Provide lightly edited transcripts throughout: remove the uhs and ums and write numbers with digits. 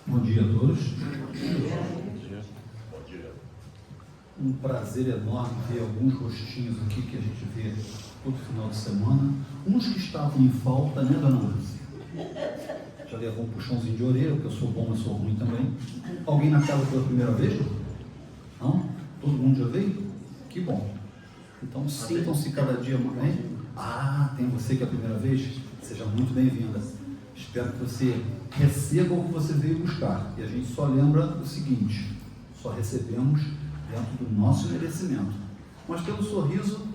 Bom dia a todos. Um prazer enorme ver alguns rostinhos aqui que a gente vê todo final de semana. Uns que estavam em falta, né, dona Lúcia? Já levou um puxãozinho de orelha, porque eu sou bom, mas sou ruim também. Alguém na casa pela primeira vez? Não? Todo mundo já veio? Que bom. Então sintam-se cada dia mais. Ah, tem você que é a primeira vez? Seja muito bem-vinda. Espero que você receba o que você veio buscar. E a gente só lembra o seguinte: só recebemos dentro do nosso merecimento. Mas pelo sorriso,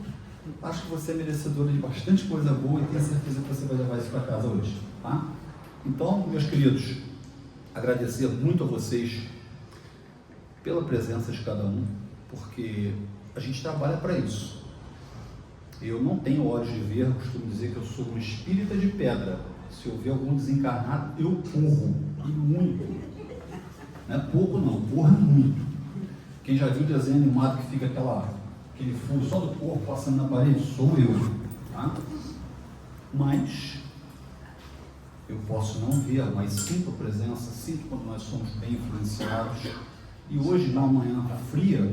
acho que você é merecedora de bastante coisa boa e tenho certeza que você vai levar isso para casa hoje, tá? Então, meus queridos, agradecer muito a vocês pela presença de cada um, porque a gente trabalha para isso. Eu não tenho olhos de ver, costumo dizer que eu sou um espírita de pedra. Se eu ver algum desencarnado, eu corro, e muito. Não é pouco não, corro muito. Quem já viu o desenho animado que fica aquele fundo só do corpo passando na parede, sou eu, tá? Mas eu posso não ver, mas sinto a presença, sinto quando nós somos bem influenciados. E hoje, na manhã fria,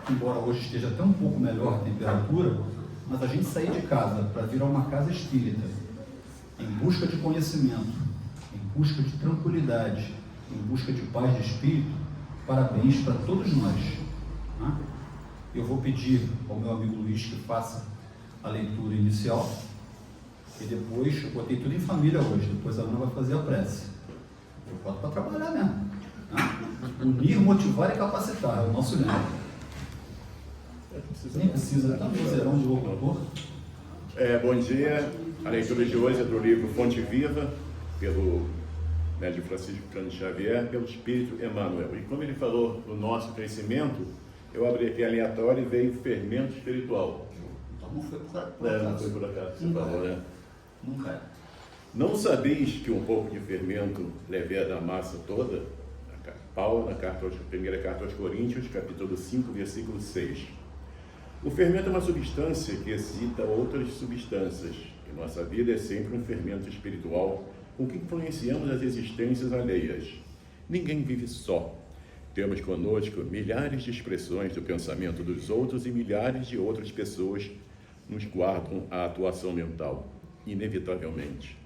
embora hoje esteja até um pouco melhor a temperatura, mas a gente sair de casa para vir a uma casa espírita, em busca de conhecimento, em busca de tranquilidade, em busca de paz de espírito, parabéns para todos nós. Né? Eu vou pedir ao meu amigo Luiz que faça a leitura inicial, e depois, eu botei tudo em família hoje, depois a Ana vai fazer a prece. Eu boto para trabalhar mesmo. Né? Unir, motivar e capacitar, é o nosso lema. Nem precisa tanto vozeirão de locutor. Bom dia, a leitura de hoje é do livro Fonte Viva, pelo médium Francisco Cândido Xavier, pelo Espírito Emmanuel. E como ele falou do nosso crescimento, eu abri aqui aleatório e veio fermento espiritual. Então não foi por acaso. Não foi por acaso que você falou, né? Nunca é. Não sabeis que um pouco de fermento leveda a massa toda? Paulo, na primeira carta aos Coríntios, capítulo 5, versículo 6. O fermento é uma substância que excita outras substâncias. E nossa vida é sempre um fermento espiritual com que influenciamos as existências alheias. Ninguém vive só. Temos conosco milhares de expressões do pensamento dos outros e milhares de outras pessoas nos guardam a atuação mental, inevitavelmente.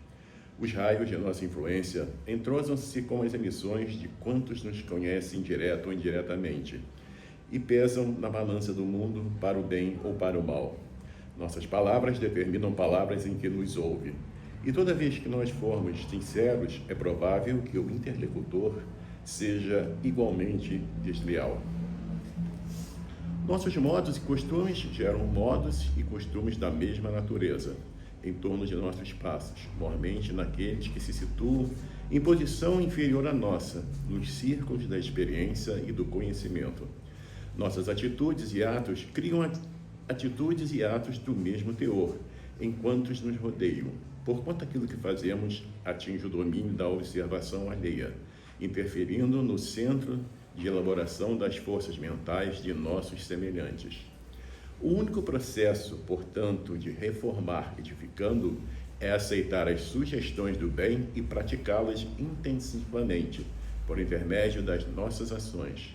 Os raios de nossa influência entrosam-se com as emissões de quantos nos conhecem direto ou indiretamente e pesam na balança do mundo para o bem ou para o mal. Nossas palavras determinam palavras em que nos ouve. E toda vez que nós formos sinceros, é provável que o interlocutor seja igualmente desleal. Nossos modos e costumes geram modos e costumes da mesma natureza em torno de nossos passos, mormente naqueles que se situam em posição inferior à nossa, nos círculos da experiência e do conhecimento. Nossas atitudes e atos criam atitudes e atos do mesmo teor, enquanto nos rodeiam, porquanto aquilo que fazemos atinge o domínio da observação alheia, interferindo no centro de elaboração das forças mentais de nossos semelhantes. O único processo, portanto, de reformar edificando é aceitar as sugestões do bem e praticá-las intensivamente, por intermédio das nossas ações.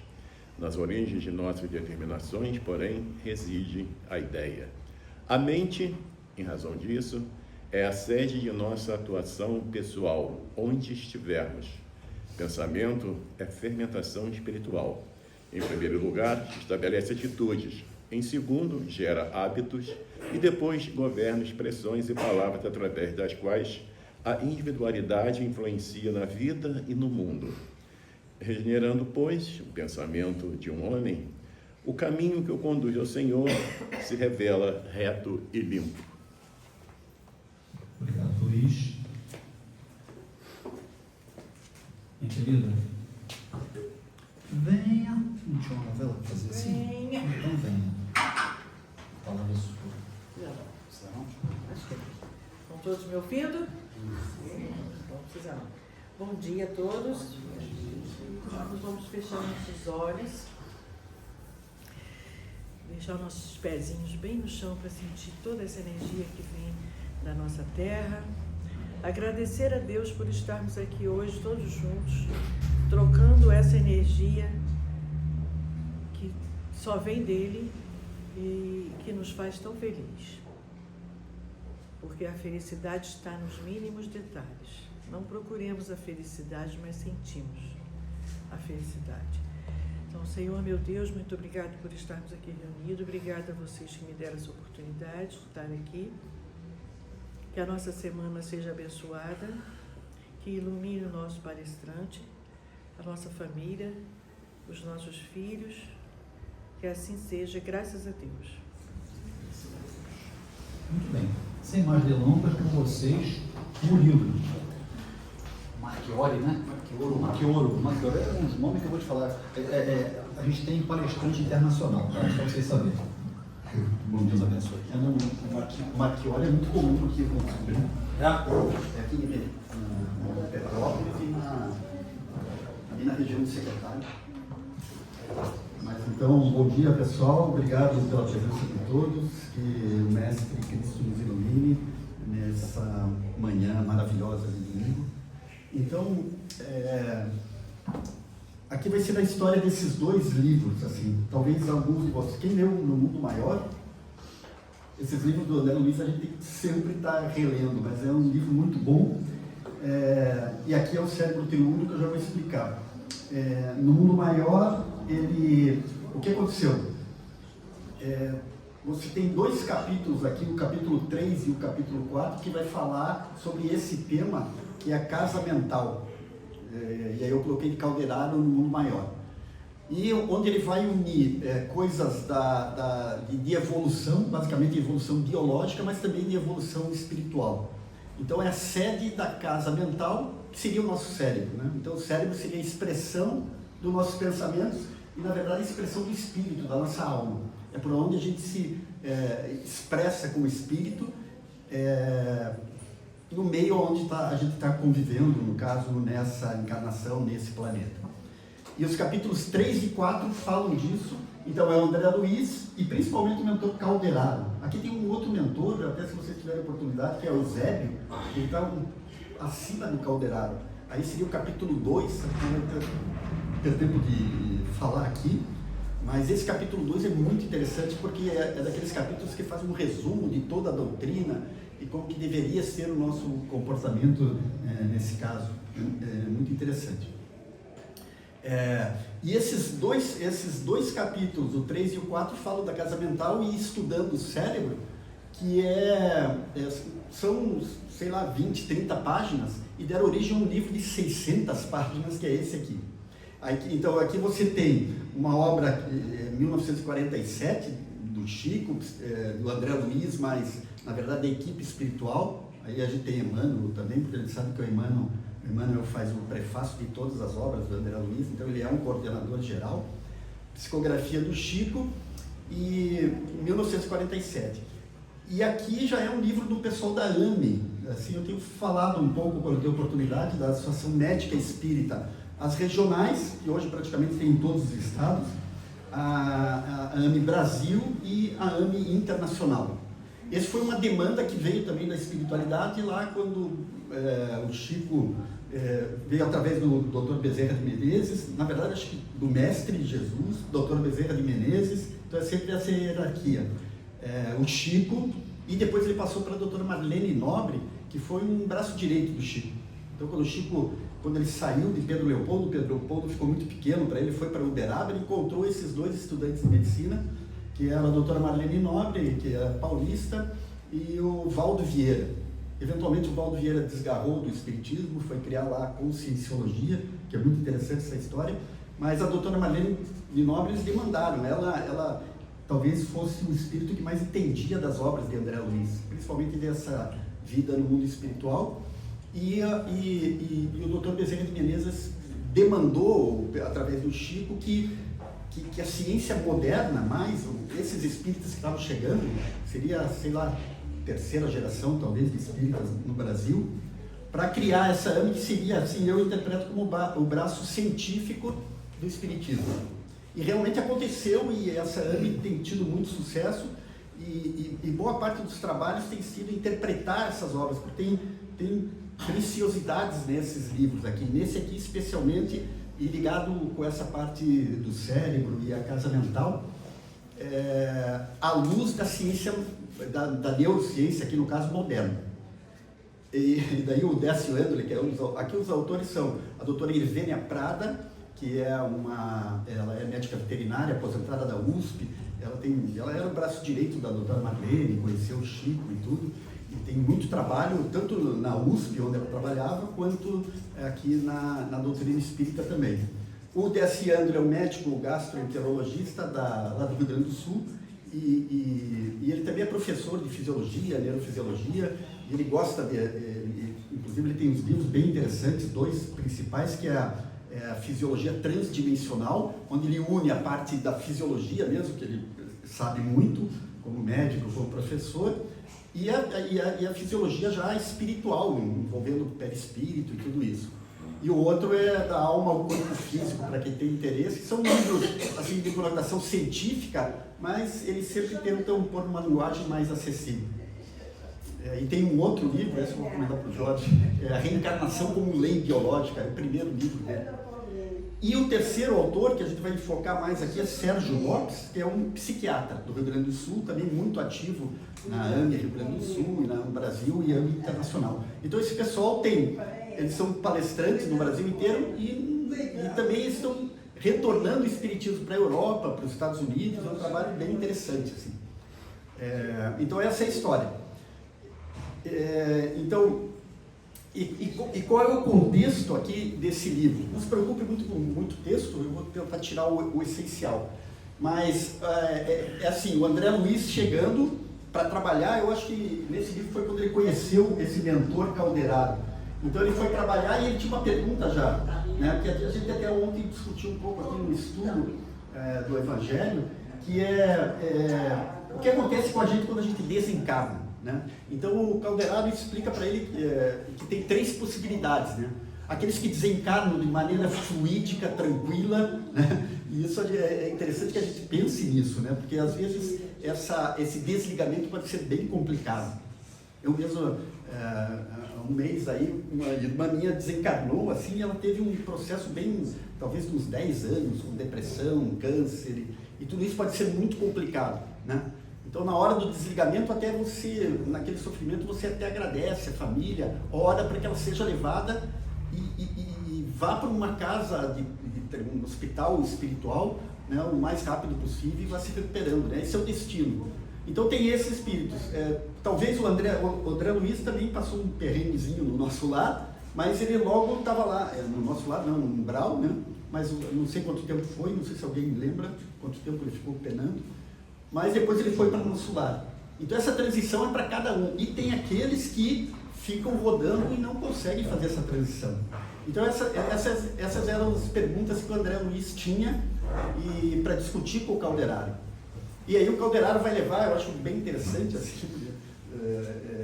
Nas origens de nossas determinações, porém, reside a ideia. A mente, em razão disso, é a sede de nossa atuação pessoal, onde estivermos. Pensamento é fermentação espiritual. Em primeiro lugar, estabelece atitudes. Em segundo, gera hábitos. E depois, governa expressões e palavras através das quais a individualidade influencia na vida e no mundo. Regenerando, pois, o pensamento de um homem, o caminho que o conduz ao Senhor se revela reto e limpo. Obrigado, Luiz. Minha querida, venha. Não tinha uma novela para fazer assim? Venha. Então venha. Fala isso. Não. Acho que estão todos me ouvindo? Não precisa não. Bom dia a todos. Nós vamos fechar nossos olhos, deixar nossos pezinhos bem no chão para sentir toda essa energia que vem da nossa terra. Agradecer a Deus por estarmos aqui hoje todos juntos, essa energia que só vem dele e que nos faz tão felizes. Porque a felicidade está nos mínimos detalhes. Não procuremos a felicidade, mas sentimos a felicidade. Então, Senhor, meu Deus, muito obrigado por estarmos aqui reunidos. Obrigada a vocês que me deram essa oportunidade de estar aqui. Que a nossa semana seja abençoada, que ilumine o nosso palestrante, a nossa família, os nossos filhos. Que assim seja, graças a Deus. Muito bem. Sem mais delongas, com vocês, o livro. Marchiori, né? Marchioro é um nome que eu vou te falar. A gente tem palestrante internacional, tá? Só pra vocês saberem. Bom Deus abençoe. O Marchiori é muito comum aqui no Brasil. É aqui em Petrópolis e ali na região do Secretário. Mas então, bom dia pessoal, obrigado pela presença de todos, que o Mestre Cristo nos ilumine nessa manhã maravilhosa de domingo. Então, aqui vai ser a história desses dois livros, assim, talvez alguns de vocês, quem leu No Mundo Maior, esses livros do André Luiz a gente tem que sempre estar relendo, mas é um livro muito bom, e aqui é o cérebro telúrico que eu já vou explicar. No Mundo Maior, o que aconteceu? Você tem dois capítulos aqui, o capítulo 3 e o capítulo 4, que vai falar sobre esse tema, que é a casa mental. E aí eu coloquei de Calderaro No Mundo Maior. E onde ele vai unir coisas de evolução, basicamente evolução biológica, mas também de evolução espiritual. Então é a sede da casa mental, que seria o nosso cérebro, né? Então o cérebro seria a expressão dos nossos pensamentos e, na verdade, a expressão do espírito, da nossa alma. É por onde a gente se expressa como espírito, no meio onde a gente está convivendo, no caso, nessa encarnação, nesse planeta. E os capítulos 3 e 4 falam disso. Então é o André Luiz e principalmente o mentor Calderaro. Aqui tem um outro mentor, até se vocês tiverem oportunidade, que é o Eusébio, que está acima do Calderaro. Aí seria o capítulo 2, não vou ter tempo de falar aqui, mas esse capítulo 2 é muito interessante porque é daqueles capítulos que fazem um resumo de toda a doutrina e como que deveria ser o nosso comportamento nesse caso. É muito interessante. E esses dois capítulos, o 3 e o 4, falam da casa mental e estudando o cérebro, que são, sei lá, 20, 30 páginas, e deram origem a um livro de 600 páginas, que é esse aqui. Então, aqui você tem uma obra, 1947, do Chico, do André Luiz, mas, na verdade, da equipe espiritual. Aí a gente tem Emmanuel também, porque a gente sabe que o Emmanuel faz o prefácio de todas as obras do André Luiz, então ele é um coordenador geral. Psicografia do Chico, e 1947. E aqui já é um livro do pessoal da AME. Assim, eu tenho falado um pouco, quando eu tenho oportunidade, da Associação Médica Espírita. As regionais, que hoje praticamente tem em todos os estados, a AME Brasil e a AME Internacional. Essa foi uma demanda que veio também da espiritualidade lá quando o Chico veio através do Dr. Bezerra de Menezes, na verdade acho que do Mestre Jesus, Dr. Bezerra de Menezes, então é sempre essa hierarquia. O Chico, e depois ele passou para a doutora Marlene Nobre, que foi um braço direito do Chico. Então quando ele saiu de Pedro Leopoldo ficou muito pequeno para ele, foi para Uberaba, ele encontrou esses dois estudantes de medicina, que era a doutora Marlene Nobre, que é paulista, e o Valdo Vieira. Eventualmente o Valdo Vieira desgarrou do espiritismo, foi criar lá a Conscienciologia, que é muito interessante essa história, mas a doutora Marlene Nobre eles demandaram, ela talvez fosse o espírito que mais entendia das obras de André Luiz, principalmente dessa vida no mundo espiritual, e o Dr. Bezerra de Menezes demandou, através do Chico, que a ciência moderna, mais esses espíritas que estavam chegando, seria, sei lá, terceira geração, talvez, de espíritas no Brasil, para criar essa AME que seria, assim, eu interpreto como o braço científico do espiritismo. E realmente aconteceu, e essa AME tem tido muito sucesso, e boa parte dos trabalhos tem sido interpretar essas obras, porque tem preciosidades nesses livros aqui. Nesse aqui, especialmente, E ligado com essa parte do cérebro e a casa mental, à luz da ciência, da neurociência, aqui no caso moderna. E daí o Décio André, que é aqui os autores são a doutora Irvênia Prada, que ela é médica veterinária, aposentada da USP, ela era o braço direito da doutora Marlene, conheceu o Chico e tudo, e tem muito trabalho, tanto na USP, onde ela trabalhava, quanto aqui na doutrina espírita também. O Décio André é um médico gastroenterologista lá do Rio Grande do Sul, e ele também é professor de fisiologia, neurofisiologia, e ele gosta inclusive ele tem uns livros bem interessantes, 2 principais, que é a fisiologia transdimensional, onde ele une a parte da fisiologia mesmo, que ele sabe muito, como médico, como professor, e a fisiologia já espiritual, envolvendo perispírito e tudo isso. E o outro é da alma ao corpo físico, para quem tem interesse. São livros assim, de conotação científica, mas eles sempre tentam pôr uma linguagem mais acessível. E tem um outro livro, esse eu vou comentar para o Jorge, A Reencarnação como Lei Biológica, é o primeiro livro dele. E o terceiro autor, que a gente vai focar mais aqui, é Sérgio Lopes, que é um psiquiatra do Rio Grande do Sul, também muito ativo na AME Rio Grande do Sul, e no Brasil e AME Internacional. Então esse pessoal eles são palestrantes no Brasil inteiro e também estão retornando o espiritismo para a Europa, para os Estados Unidos, é um trabalho bem interessante. Assim. Então essa é a história. E qual é o contexto aqui desse livro? Não se preocupe muito com muito texto, eu vou tentar tirar o essencial. Mas assim, o André Luiz chegando para trabalhar, eu acho que nesse livro foi quando ele conheceu esse mentor Calderaro. Então ele foi trabalhar e ele tinha uma pergunta já, né? Que a gente até ontem discutiu um pouco aqui no estudo do Evangelho, que o que acontece com a gente quando a gente desencarna. Né? Então o Calderaro explica para ele que tem 3 possibilidades, né? Aqueles que desencarnam de maneira fluídica, tranquila, né? E isso é interessante que a gente pense nisso, né? Porque às vezes esse desligamento pode ser bem complicado. Eu mesmo, há um mês aí, uma irmã minha desencarnou, assim, ela teve um processo bem, talvez de uns 10 anos, com depressão, câncer, e tudo isso pode ser muito complicado, né? Então, na hora do desligamento, até você, naquele sofrimento, você até agradece a família, ora para que ela seja levada e vá para uma casa, um hospital espiritual, né, o mais rápido possível e vá se recuperando, né? Esse é o destino. Então, tem esses espíritos. Talvez o André Luiz também passou um perrenguezinho no nosso lar, mas ele logo estava lá, no nosso lar, não, no umbral, né? Mas não sei quanto tempo foi, não sei se alguém lembra quanto tempo ele ficou penando. Mas depois ele foi para o nosso lar. Então essa transição é para cada um. E tem aqueles que ficam rodando e não conseguem fazer essa transição. Então essas eram as perguntas que o André Luiz tinha para discutir com o Calderaro. E aí o Calderaro vai levar, eu acho bem interessante, assim,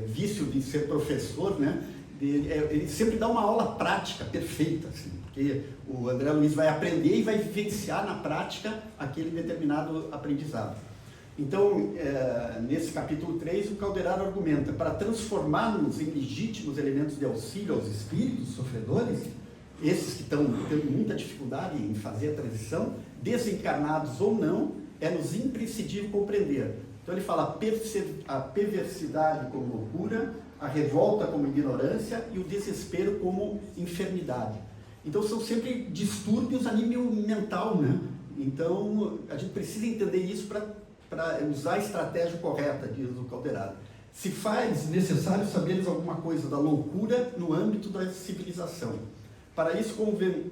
vício de ser professor, né? Ele sempre dá uma aula prática perfeita, assim, porque o André Luiz vai aprender e vai vivenciar na prática aquele determinado aprendizado. Então, nesse capítulo 3, o Calderaro argumenta, para transformarmos em legítimos elementos de auxílio aos espíritos sofredores, esses que estão tendo muita dificuldade em fazer a transição, desencarnados ou não, é-nos imprescindível compreender. Então ele fala a perversidade como loucura, a revolta como ignorância e o desespero como enfermidade. Então são sempre distúrbios a nível mental, né? Então a gente precisa entender isso para usar a estratégia correta, diz o Calderaro. Se faz necessário saberes alguma coisa da loucura no âmbito da civilização. Para isso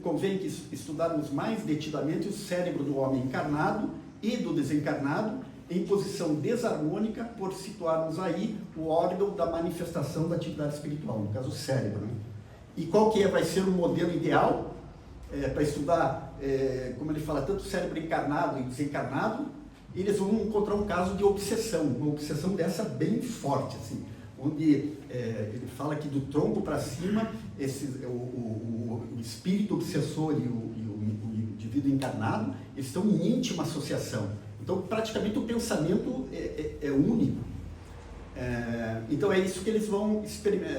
convém que estudarmos mais detidamente o cérebro do homem encarnado e do desencarnado em posição desarmônica, por situarmos aí o órgão da manifestação da atividade espiritual, no caso o cérebro. Né? E qual que vai ser o modelo ideal para estudar, como ele fala, tanto o cérebro encarnado e desencarnado? Eles vão encontrar um caso de obsessão, uma obsessão dessa bem forte, assim, onde ele fala que do tronco para cima, o espírito obsessor e o indivíduo encarnado, eles estão em íntima associação. Então, praticamente o pensamento é único. Então, é isso que eles vão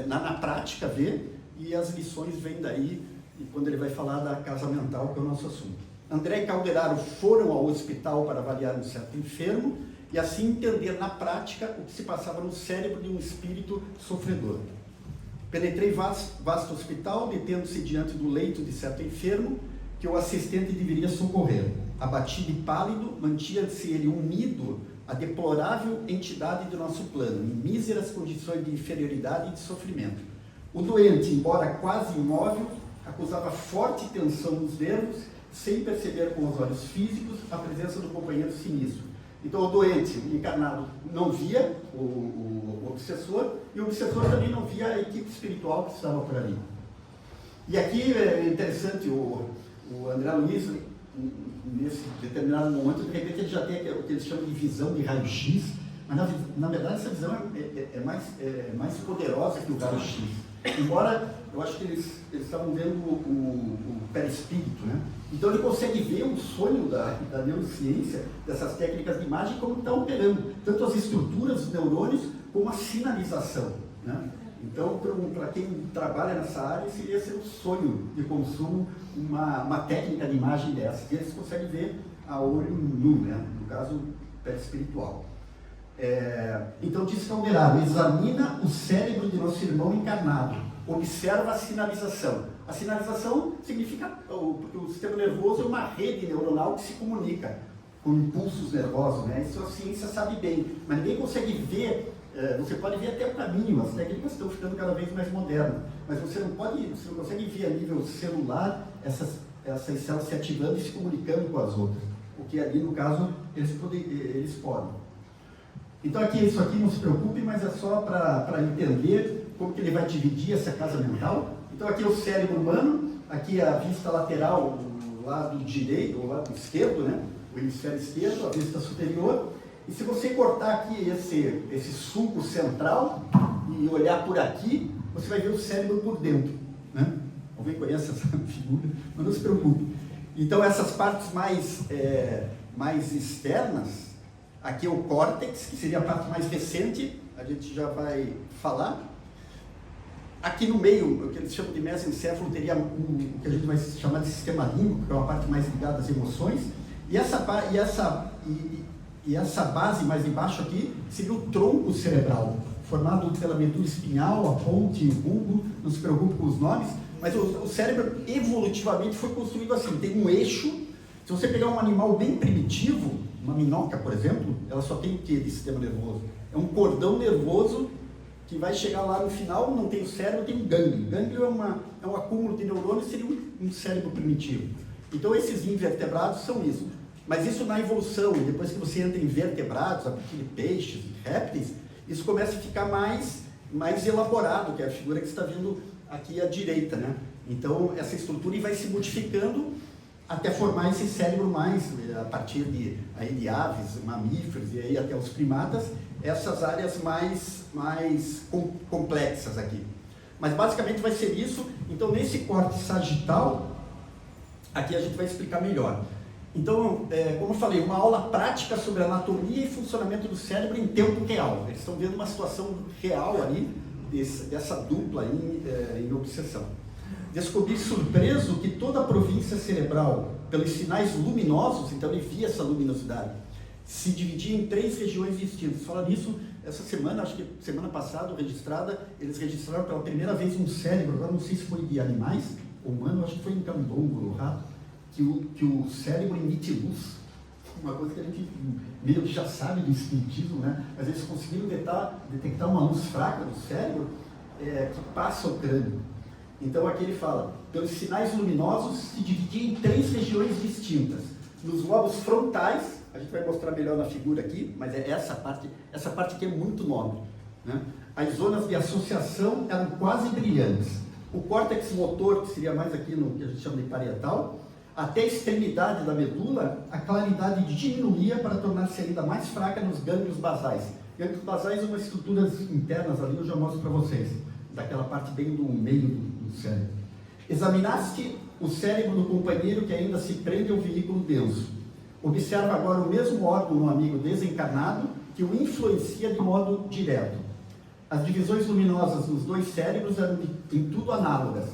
na prática ver, e as lições vêm daí e quando ele vai falar da casa mental, que é o nosso assunto. André e Calderaro foram ao hospital para avaliar um certo enfermo e assim entender na prática o que se passava no cérebro de um espírito sofredor. Penetrei vasto hospital, detendo-se diante do leito de certo enfermo que o assistente deveria socorrer. Abatido e pálido, mantinha-se ele unido à deplorável entidade do nosso plano, em míseras condições de inferioridade e de sofrimento. O doente, embora quase imóvel, acusava forte tensão nos nervos, sem perceber com os olhos físicos a presença do companheiro sinistro. Então o doente, o encarnado, não via o obsessor, e o obsessor também não via a equipe espiritual que estava por ali. E aqui é interessante, o André Luiz, nesse determinado momento, de repente ele já tem o que eles chamam de visão de raio-x, mas na verdade essa visão é mais poderosa que o raio-x. Embora eu acho que eles estavam vendo o perispírito, né? Então ele consegue ver o sonho da neurociência, dessas técnicas de imagem, como está operando, tanto as estruturas dos neurônios, como a sinalização, né? Então, para quem trabalha nessa área, seria ser um sonho de consumo, uma técnica de imagem dessa, que eles conseguem ver a olho nu, né? No caso, perispiritual. Então, diz Calderaro, examina o cérebro de nosso irmão encarnado, observa a sinalização. A sinalização significa, porque o sistema nervoso é uma rede neuronal que se comunica com impulsos nervosos, né? Isso a ciência sabe bem, mas ninguém consegue ver. Você pode ver até o caminho, as técnicas estão ficando cada vez mais modernas, mas você não consegue ver a nível celular essas células se ativando e se comunicando com as outras, porque ali no caso eles podem. Então isso aqui não se preocupe, mas é só para entender como que ele vai dividir essa casa mental. Então aqui é o cérebro humano, aqui é a vista lateral, o lado direito, o lado esquerdo, né? O hemisfério esquerdo, a vista superior. E se você cortar aqui esse sulco central e olhar por aqui, você vai ver o cérebro por dentro, né? Alguém conhece essa figura? Mas não se preocupe. Então essas partes mais externas, aqui é o córtex, que seria a parte mais recente, a gente já vai falar. Aqui no meio, o que eles chamam de mesencéfalo, teria o que a gente vai chamar de sistema límbico, que é uma parte mais ligada às emoções. E essa base mais embaixo aqui seria o tronco cerebral, formado pela medula espinhal, a ponte, o bulbo, não se preocupe com os nomes, mas o cérebro evolutivamente foi construído assim, tem um eixo. Se você pegar um animal bem primitivo, uma minhoca, por exemplo, ela só tem o que de sistema nervoso? É um cordão nervoso que vai chegar lá no final, não tem o cérebro, tem um gânglio. O gânglio é um acúmulo de neurônios, seria um cérebro primitivo. Então esses invertebrados são isso. Mas isso na evolução, depois que você entra em vertebrados, a partir de peixes, répteis, isso começa a ficar mais elaborado, que é a figura que você está vendo aqui à direita, né? Então essa estrutura vai se modificando até formar esse cérebro mais, a partir de aves, mamíferos e aí até os primatas, essas áreas mais complexas aqui. Mas basicamente vai ser isso. Então nesse corte sagital, aqui a gente vai explicar melhor. Então, como eu falei, uma aula prática sobre a anatomia e funcionamento do cérebro em tempo real. Eles estão vendo uma situação real ali, dessa dupla em obsessão. Descobri surpreso que toda a província cerebral, pelos sinais luminosos, então ele via essa luminosidade, se dividia em 3 regiões distintas. Fala nisso, essa semana, acho que semana passada, eles registraram pela primeira vez um cérebro, agora não sei se foi de animais ou humano, acho que foi em camundongo, no rato, que o cérebro emite luz, uma coisa que a gente meio que já sabe do espiritismo, né? Mas eles conseguiram detectar uma luz fraca do cérebro que passa o crânio. Então aqui ele fala, pelos sinais luminosos se dividia em 3 regiões distintas. Nos lobos frontais, a gente vai mostrar melhor na figura aqui, mas é essa parte aqui é muito nobre, né? As zonas de associação eram quase brilhantes. O córtex motor, que seria mais aqui no que a gente chama de parietal, até a extremidade da medula, a claridade diminuía para tornar-se ainda mais fraca nos gânglios basais. Gânglios basais são umas estruturas internas ali, eu já mostro para vocês, daquela parte bem do meio do cérebro. Examinaste o cérebro do companheiro que ainda se prende ao veículo denso. Observa agora o mesmo órgão no amigo desencarnado que o influencia de modo direto. As divisões luminosas nos 2 cérebros eram em tudo análogas.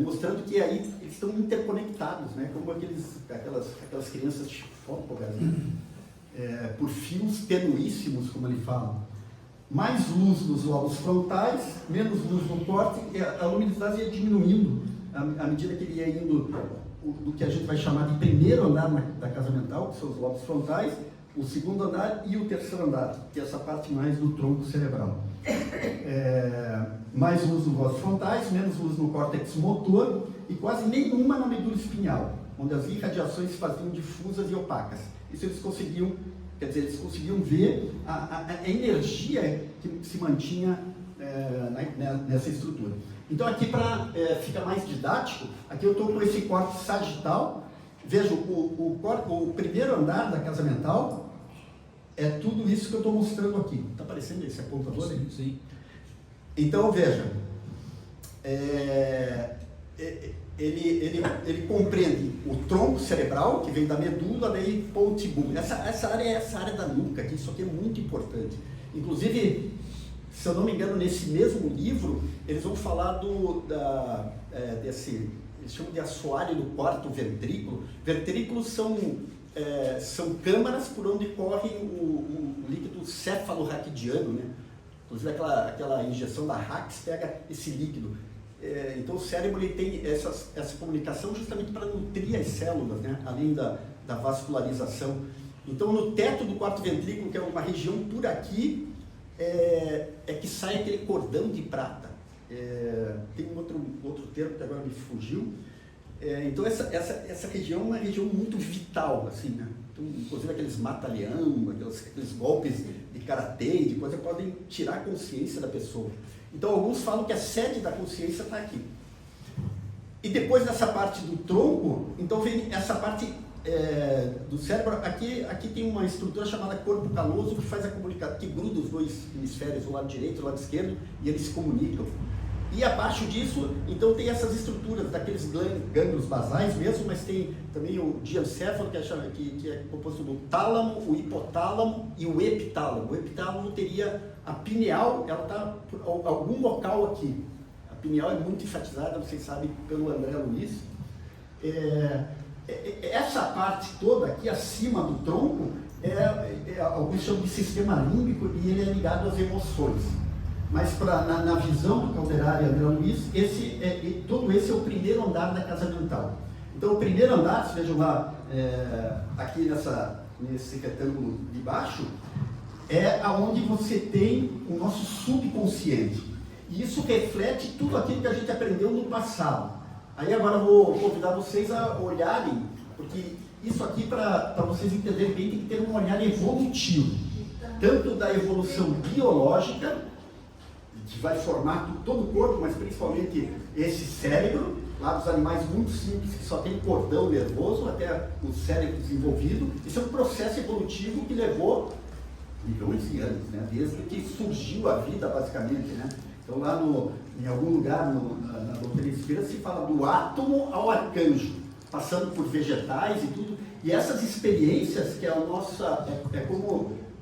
mostrando que aí eles estão interconectados, né? Como aquelas crianças chifópogas, né? Por fios tenuíssimos, como ele fala. Mais luz nos lobos frontais, menos luz no corte, e a luminosidade ia diminuindo à medida que ele ia indo do que a gente vai chamar de primeiro andar da casa mental, que são os lobos frontais, o segundo andar e o terceiro andar, que é essa parte mais do tronco cerebral. Mais luz nos lobos frontais, menos luz no córtex motor e quase nenhuma na medula espinhal, onde as irradiações se faziam difusas e opacas. Isso eles conseguiam, quer dizer, eles conseguiam ver a energia que se mantinha nessa estrutura. Então aqui, para ficar mais didático, aqui eu estou com esse corte sagital. Veja, o primeiro andar da casa mental é tudo isso que eu estou mostrando aqui. Está aparecendo esse apontador? Sim, sim. Então, veja, ele compreende o tronco cerebral, que vem da medula, daí pontibulo. Essa área é essa área da nuca, que isso aqui é muito importante. Inclusive, se eu não me engano, nesse mesmo livro, eles vão falar desse... Eles chamam de assoalho do quarto ventrículo. Ventrículos são câmaras por onde corre o líquido cefalorraquidiano, né? Inclusive aquela injeção da Rax pega esse líquido. Então o cérebro ele tem essa comunicação justamente para nutrir as células, né? Além da vascularização. Então no teto do quarto ventrículo, que é uma região por aqui, é que sai aquele cordão de prata. Tem um outro termo que agora me fugiu. Então essa região é uma região muito vital, assim, né? Então, inclusive aqueles mata-leão, aqueles golpes de karatê, de coisa, podem tirar a consciência da pessoa. Então alguns falam que a sede da consciência está aqui. E depois dessa parte do tronco, então vem essa parte do cérebro. Aqui tem uma estrutura chamada corpo caloso, que faz a comunicação, que gruda os dois hemisférios, o lado direito e o lado esquerdo, e eles se comunicam. E abaixo disso, então tem essas estruturas daqueles gânglios basais mesmo, mas tem também o diencéfalo, que é composto do tálamo, o hipotálamo e o epitálamo. O epitálamo teria a pineal, ela está por algum local aqui. A pineal é muito enfatizada, vocês sabem, pelo André Luiz. Essa parte toda aqui acima do tronco, alguns chamam de sistema límbico, e ele é ligado às emoções. Mas na visão do Calderari e André Luiz, todo esse é o primeiro andar da casa mental. Então o primeiro andar, vocês vejam lá, aqui nesse retângulo de baixo, é aonde você tem o nosso subconsciente. E isso reflete tudo aquilo que a gente aprendeu no passado. Aí agora eu vou convidar vocês a olharem, porque isso aqui, para vocês entenderem bem, tem que ter um olhar evolutivo. Tanto da evolução biológica, que vai formar todo o corpo, mas principalmente esse cérebro, lá dos animais muito simples, que só tem cordão nervoso, até o cérebro desenvolvido. Isso é um processo evolutivo que levou milhões de anos, né? Desde que surgiu a vida, basicamente, né? Então lá em algum lugar na doutrina espírita se fala do átomo ao arcanjo, passando por vegetais e tudo. E essas experiências, que é a nossa...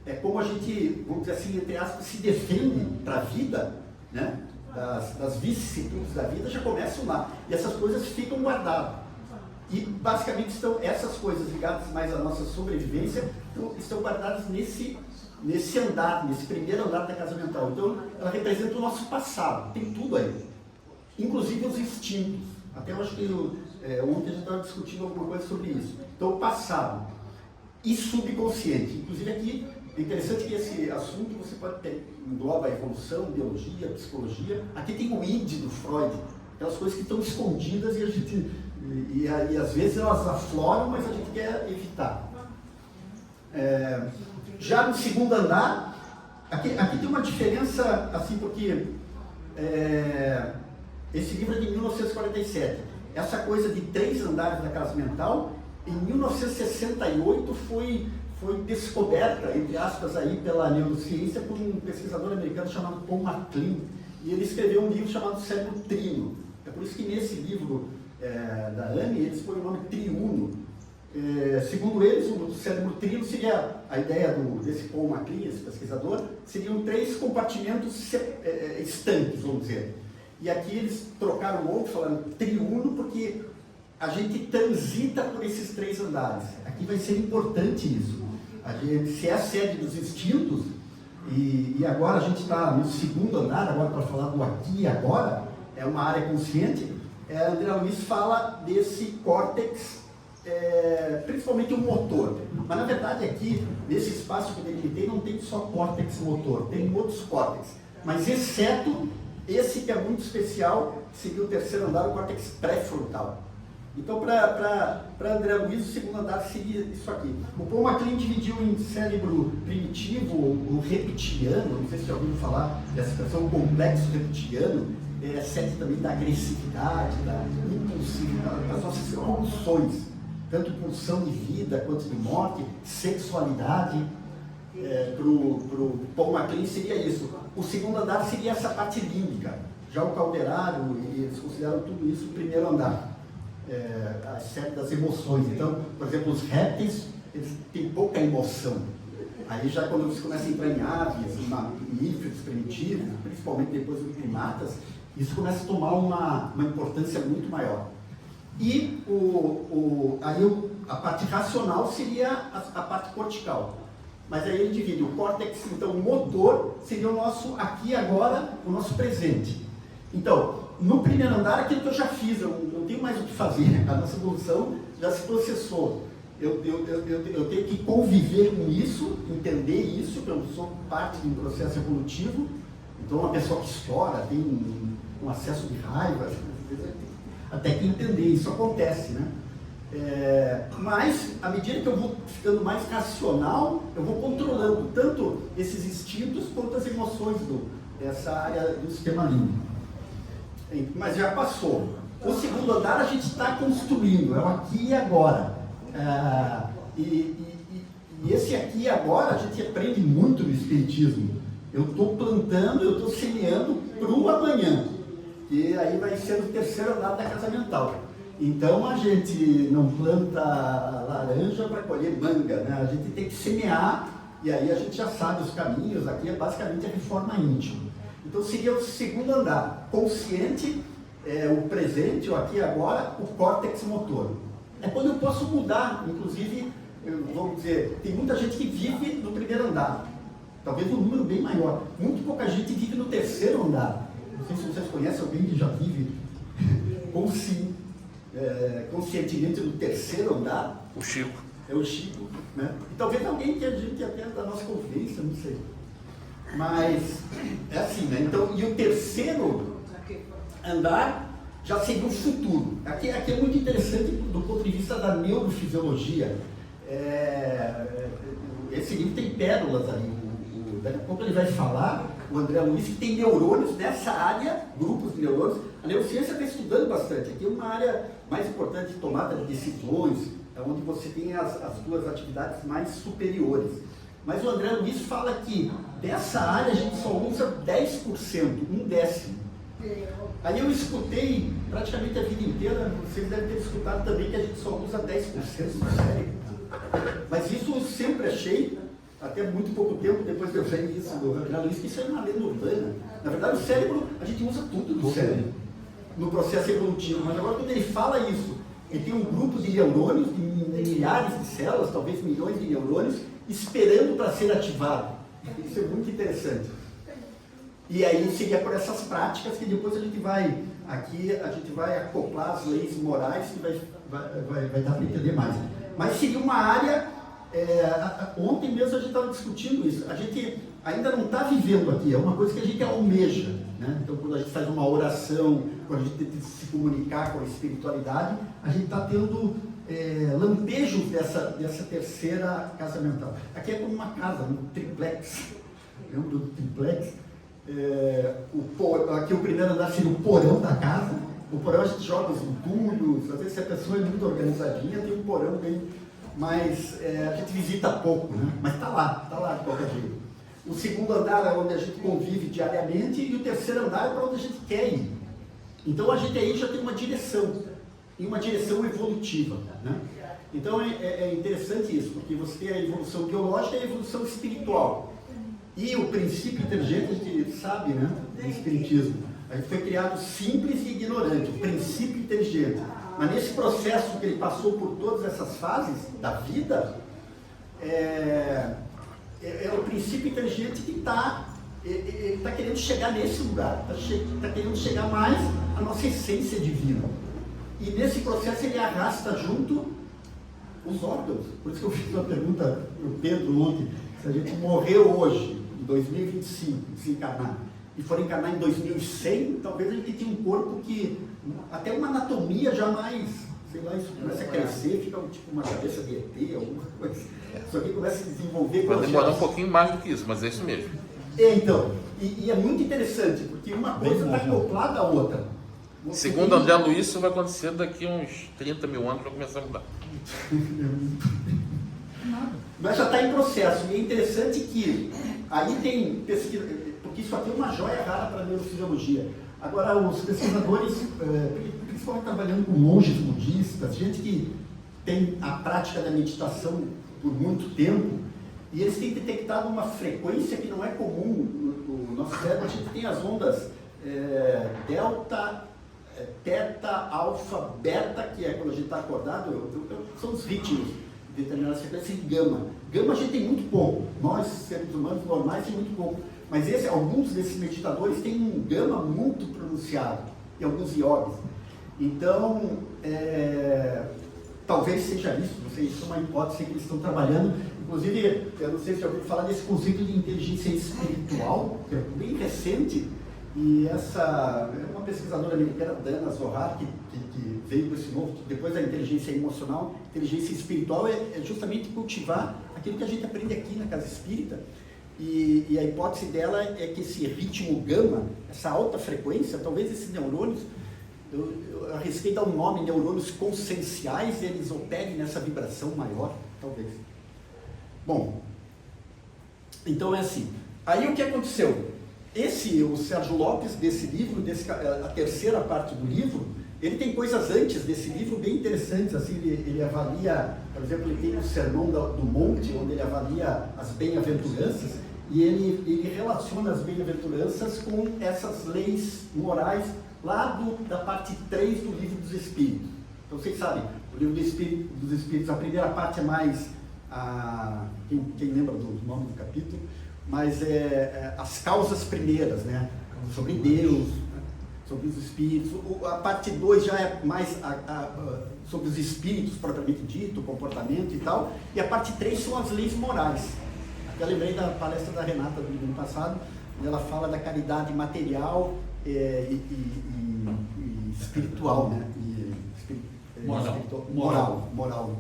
É como a gente, vamos dizer assim, entre aspas, se defende para a vida, né? Das vicissitudes da vida, já começam lá. E essas coisas ficam guardadas. E, basicamente, essas coisas ligadas mais à nossa sobrevivência estão guardadas nesse andar, nesse primeiro andar da casa mental. Então, ela representa o nosso passado. Tem tudo aí. Inclusive os instintos. Até eu acho que ontem a gente estava discutindo alguma coisa sobre isso. Então, o passado e subconsciente. Inclusive aqui... É interessante que esse assunto você pode ter, engloba a evolução, biologia, psicologia. Aqui tem o id do Freud, aquelas coisas que estão escondidas e às vezes elas afloram, mas a gente quer evitar. Já no segundo andar, aqui tem uma diferença, assim, porque esse livro é de 1947. Essa coisa de 3 andares da casa mental, em 1968 foi descoberta, entre aspas, aí pela neurociência por um pesquisador americano chamado Paul MacLean, e ele escreveu um livro chamado Cérebro Trino. É por isso que nesse livro da AME, eles põem o nome triuno. Segundo eles, o cérebro trino seria, a ideia desse Paul MacLean, esse pesquisador, seriam 3 compartimentos estanques, vamos dizer. E aqui eles trocaram o outro, falando triuno, porque a gente transita por esses 3 andares. Aqui vai ser importante isso. A gente, se é a sede dos instintos, e agora a gente está no 2º andar, agora para falar do aqui e agora, é uma área consciente, André Luiz fala desse córtex, principalmente o motor. Mas na verdade aqui, nesse espaço que eu delimitei, não tem só córtex motor, tem outros córtex. Mas exceto esse que é muito especial, seria o 3º andar, o córtex pré-frontal. Então, para André Luiz, o 2º andar seria isso aqui. O Paul MacLean dividiu em cérebro primitivo, o reptiliano, não sei se já ouviram falar dessa expressão, complexo reptiliano, sede também da agressividade, da impulsividade, das nossas pulsões, tanto pulsão de vida quanto de morte, sexualidade. Para o Paul MacLean seria isso. O 2º andar seria essa parte límbica. Já o Calderaro, eles consideram tudo isso o 1º andar. A série das emoções. Então, por exemplo, os répteis, eles têm pouca emoção. Aí já quando você começa a entrar em aves, em mamíferos primitivos, principalmente depois dos primatas, isso começa a tomar uma importância muito maior. E aí a parte racional seria a parte cortical. Mas aí ele divide o córtex, então o motor seria o nosso aqui e agora, o nosso presente. Então, no 1º andar, aquilo que eu já fiz, eu não tenho mais o que fazer, a nossa evolução já se processou. Eu tenho que conviver com isso, entender isso, que eu sou parte de um processo evolutivo. Então, uma pessoa que estoura, tem um acesso de raiva, até que entender, isso acontece, né? Mas, à medida que eu vou ficando mais racional, eu vou controlando tanto esses instintos quanto as emoções dessa área do sistema límbico. Mas já passou. O 2º andar a gente está construindo, é o aqui e agora. E esse aqui e agora a gente aprende muito no Espiritismo. Eu estou plantando, eu estou semeando para o amanhã. E aí vai ser o 3º andar da casa mental. Então a gente não planta laranja para colher manga, né? A gente tem que semear e aí a gente já sabe os caminhos. Aqui é basicamente a reforma íntima. Então seria o 2º andar, consciente, o presente, o aqui e agora, o córtex motor. É quando eu posso mudar, inclusive, vamos dizer, tem muita gente que vive no 1º andar, talvez um número bem maior. Muito pouca gente vive no 3º andar. Não sei se vocês conhecem alguém que já vive conscientemente no 3º andar. O Chico. É o Chico, né? E talvez alguém que a gente até da nossa conferência, não sei. Mas é assim, né? Então, e o 3º andar já seria o futuro. Aqui é muito interessante do ponto de vista da neurofisiologia. Esse livro tem pérolas ali. Daqui a pouco ele vai falar, o André Luiz, que tem neurônios nessa área, grupos de neurônios. A neurociência está estudando bastante. Aqui é uma área mais importante de tomada de decisões, é onde você tem as 2 atividades mais superiores. Mas o André Luiz fala que dessa área a gente só usa 10%, 1/10. Aí eu escutei praticamente a vida inteira, vocês devem ter escutado também que a gente só usa 10% do cérebro. Mas isso eu sempre achei, até muito pouco tempo depois que eu sei isso do André Luiz, que isso é uma lenda urbana. Na verdade, o cérebro, a gente usa tudo do cérebro no processo evolutivo. Mas agora quando ele fala isso, ele tem um grupo de neurônios, de milhares de células, talvez milhões de neurônios, esperando para ser ativado. Isso é muito interessante. E aí seria por essas práticas que depois a gente vai acoplar as leis morais que vai dar para entender mais. Mas seria uma área, ontem mesmo a gente estava discutindo isso, a gente ainda não está vivendo aqui, é uma coisa que a gente almeja, né? Então quando a gente faz uma oração, quando a gente tenta se comunicar com a espiritualidade, a gente está tendo lampejos dessa 3ª casa mental. Aqui é como uma casa, um triplex. Lembra do triplex? Aqui o 1º andar seria o porão da casa. O porão a gente joga os entulhos, às vezes se a pessoa é muito organizadinha, tem um porão bem, mas a gente visita pouco, né? Mas está lá de qualquer jeito. O 2º andar é onde a gente convive diariamente e o 3º andar é para onde a gente quer ir. Então a gente aí já tem uma direção, e uma direção evolutiva, né? Então é interessante isso, porque você tem a evolução biológica e a evolução espiritual. E o princípio inteligente, a gente sabe, né, do espiritismo. A gente foi criado simples e ignorante, o princípio inteligente. Mas nesse processo que ele passou por todas essas fases da vida, é o princípio inteligente que ele está querendo chegar nesse lugar, está querendo chegar mais à nossa essência divina. E nesse processo ele arrasta junto os órgãos. Por isso que eu fiz uma pergunta para o Pedro ontem: se a gente morrer hoje, em 2025, desencarnar, e for encarnar em 2100, talvez a gente tenha um corpo que, até uma anatomia jamais, sei lá, isso começa a crescer, fica tipo uma cabeça de ET, alguma coisa. Isso aqui começa a se desenvolver. Vai demorar um pouquinho mais do que isso, mas é isso mesmo. Então, e é muito interessante, porque uma coisa está acoplada à outra. Segundo André Luiz, isso vai acontecer daqui a uns 30 mil anos para começar a mudar. Mas já está em processo, e é interessante que aí tem pesquisa, porque isso aqui é uma joia rara para a neurofisiologia. Agora, os pesquisadores, principalmente trabalhando com monges budistas, gente que tem a prática da meditação por muito tempo, e eles têm detectado uma frequência que não é comum no nosso cérebro. A gente tem as ondas delta, teta, alfa, beta, que é quando a gente está acordado, são os ritmos de determinadas frequências, e gama. Gama a gente tem muito pouco, nós, seres humanos normais, tem muito pouco. Mas alguns desses meditadores têm um gama muito pronunciado, e alguns yogis. Então, talvez seja isso, não sei, isso é uma hipótese que eles estão trabalhando. Inclusive, eu não sei se já ouviu falar desse conceito de inteligência espiritual, que é bem recente, e essa é uma pesquisadora americana, Dana Zohar, que veio com esse novo, depois da inteligência emocional. Inteligência espiritual é justamente cultivar aquilo que a gente aprende aqui na Casa Espírita, e a hipótese dela é que esse ritmo gama, essa alta frequência, talvez esses neurônios, eu arrisquei dar um nome, neurônios conscienciais, eles operem nessa vibração maior, talvez. Bom, então é assim. Aí o que aconteceu? O Sérgio Lopes, desse livro, a terceira parte do livro, ele tem coisas antes desse livro bem interessantes. Assim, ele avalia, por exemplo, ele tem o Sermão do Monte, onde ele avalia as bem-aventuranças, e ele relaciona as bem-aventuranças com essas leis morais lá da parte 3 do Livro dos Espíritos. Então, vocês sabem, o Livro dos Espíritos, a primeira parte é mais, quem lembra do nome do capítulo, mas as causas primeiras, né? Sobre Deus, sobre os espíritos. A parte 2 já é mais sobre os espíritos propriamente dito, o comportamento e tal, e a parte 3 são as leis morais. Eu lembrei da palestra da Renata do ano passado, onde ela fala da caridade material e espiritual, né? Moral.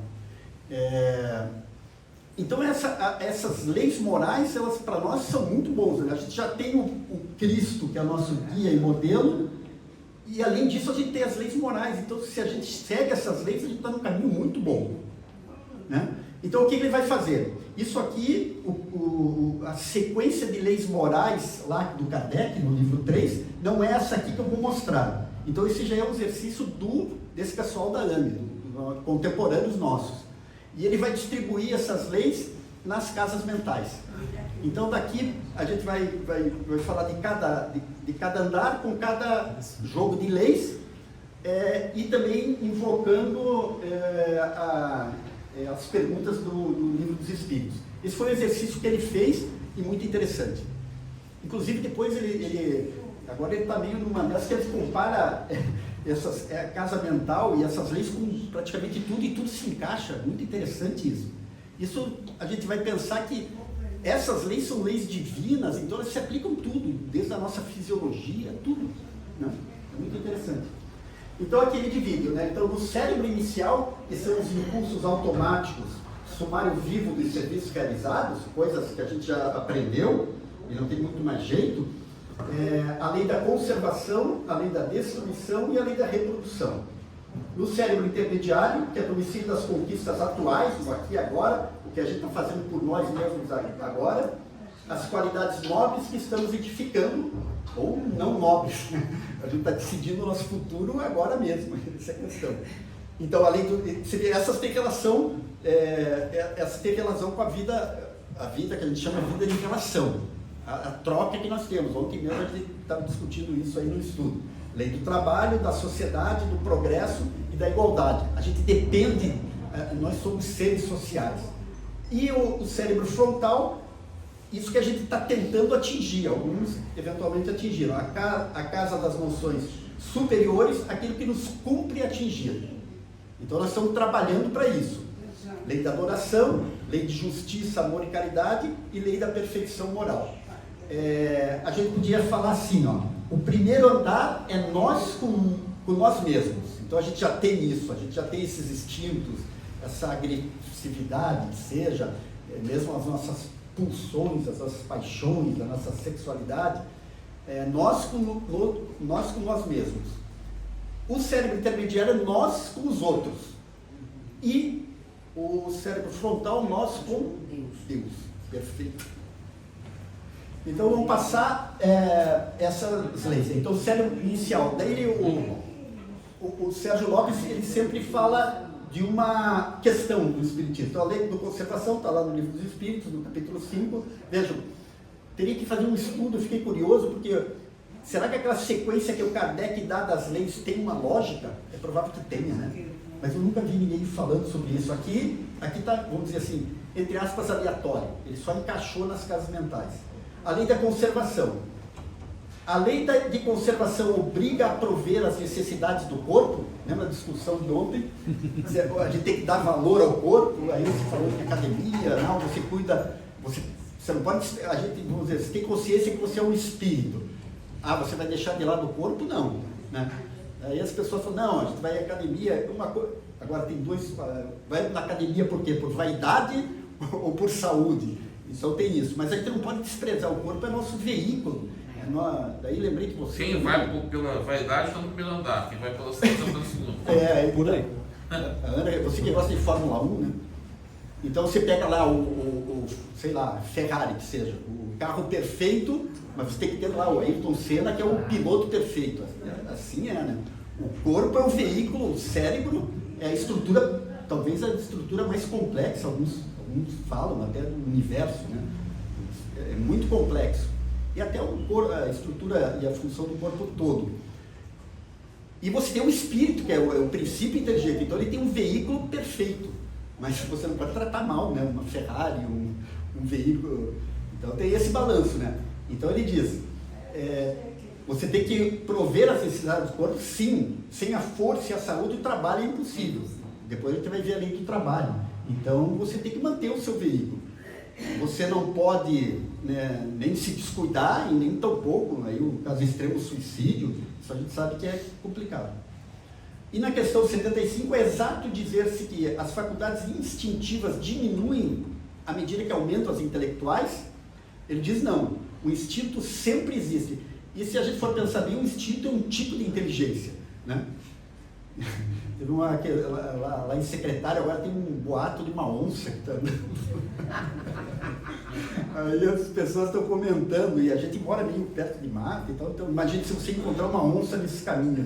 Então essas leis morais, elas para nós são muito boas, né? A gente já tem o Cristo, que é o nosso guia e modelo, e além disso a gente tem as leis morais. Então se a gente segue essas leis, a gente está num caminho muito bom, né? Então o que ele vai fazer? Isso aqui, a sequência de leis morais lá do Kardec, no livro 3, não é essa aqui que eu vou mostrar. Então esse já é um exercício desse pessoal da AME, contemporâneos nossos. E ele vai distribuir essas leis nas casas mentais. Então daqui a gente vai falar de cada andar com cada jogo de leis, e também invocando as perguntas do Livro dos Espíritos. Esse foi um exercício que ele fez e muito interessante. Inclusive depois agora ele está meio numa dessas que ele compara a casa mental e essas leis com praticamente tudo, e tudo se encaixa. Muito interessante isso. Isso a gente vai pensar que essas leis são leis divinas, então elas se aplicam tudo, desde a nossa fisiologia, tudo, né? É muito interessante. Então aqui ele divide, né? Então no cérebro inicial, que são os impulsos automáticos, sumário vivo dos serviços realizados, coisas que a gente já aprendeu e não tem muito mais jeito, a lei da conservação, a lei da destruição e a lei da reprodução. No cérebro intermediário, que é domicílio das conquistas atuais, o aqui e agora, o que a gente está fazendo por nós mesmos agora, as qualidades nobres que estamos edificando, ou não nobres, a gente está decidindo o nosso futuro agora mesmo, essa é a questão. Então, além essas têm relação, com a vida que a gente chama de vida de relação. a troca que nós temos. Ontem mesmo a gente estava discutindo isso aí no estudo. Lei do trabalho, da sociedade, do progresso e da igualdade. A gente depende, nós somos seres sociais. E o cérebro frontal, isso que a gente está tentando atingir, alguns eventualmente atingiram. A casa das noções superiores, aquilo que nos cumpre atingir. Então nós estamos trabalhando para isso. Lei da adoração, lei de justiça, amor e caridade e lei da perfeição moral. A gente podia falar assim, ó, o primeiro andar é nós com nós mesmos. Então a gente já tem isso, a gente já tem esses instintos, essa agressividade, que seja, mesmo as nossas pulsões, as nossas paixões, a nossa sexualidade, nós com nós mesmos. O cérebro intermediário é nós com os outros. E o cérebro frontal, nós com Deus. Perfeito. Então vamos passar essas leis. Então o cérebro inicial, daí o Sérgio Lopes, ele sempre fala de uma questão do Espiritismo. Então a lei da conservação está lá no Livro dos Espíritos, no capítulo 5. Vejam, teria que fazer um estudo, eu fiquei curioso, porque será que aquela sequência que o Kardec dá das leis tem uma lógica? É provável que tenha, né? Mas eu nunca vi ninguém falando sobre isso. Aqui está, vamos dizer assim, entre aspas, aleatório. Ele só encaixou nas casas mentais. A lei da conservação. A lei de conservação obriga a prover as necessidades do corpo. Lembra a discussão de ontem? A gente tem que dar valor ao corpo. Aí você falou em academia, não, você cuida, você não pode, a gente, vamos dizer, você tem consciência que você é um espírito. Você vai deixar de lado o corpo? Não, né? Aí as pessoas falam, não, a gente vai à academia, agora tem dois, vai na academia por quê? Por vaidade ou por saúde? Então tem isso, mas a gente não pode desprezar, o corpo é nosso veículo. Daí lembrei que você... Quem vai pela vaidade está no primeiro andar, quem vai pela saúde está no segundo. Por aí. Ana, você que gosta de Fórmula 1, né? Então você pega lá sei lá, Ferrari, que seja, o carro perfeito, mas você tem que ter lá o Ayrton Senna, que é o piloto perfeito. Assim né? O corpo é o veículo, o cérebro é a estrutura, talvez a estrutura mais complexa, alguns falam até do universo, né? É muito complexo. E até a estrutura e a função do corpo todo. E você tem um espírito, que é o princípio inteligente, então ele tem um veículo perfeito. Mas você não pode tratar mal, né? Uma Ferrari, um veículo. Então tem esse balanço, né? Então ele diz, você tem que prover as necessidades do corpo, sim. Sem a força e a saúde, o trabalho é impossível. Depois a gente vai ver a lei do trabalho. Então você tem que manter o seu veículo. Você não pode, né, nem se descuidar, e nem tampouco, aí o caso extremo, suicídio, isso a gente sabe que é complicado. E na questão 75 é exato dizer-se que as faculdades instintivas diminuem à medida que aumentam as intelectuais. Ele diz não, o instinto sempre existe. E se a gente for pensar bem, o instinto é um tipo de inteligência, né? Teve lá em Secretário, agora tem um boato de uma onça que está... Aí as pessoas estão comentando, e a gente mora meio perto de mata e tal, então imagine se você encontrar uma onça nesse caminho.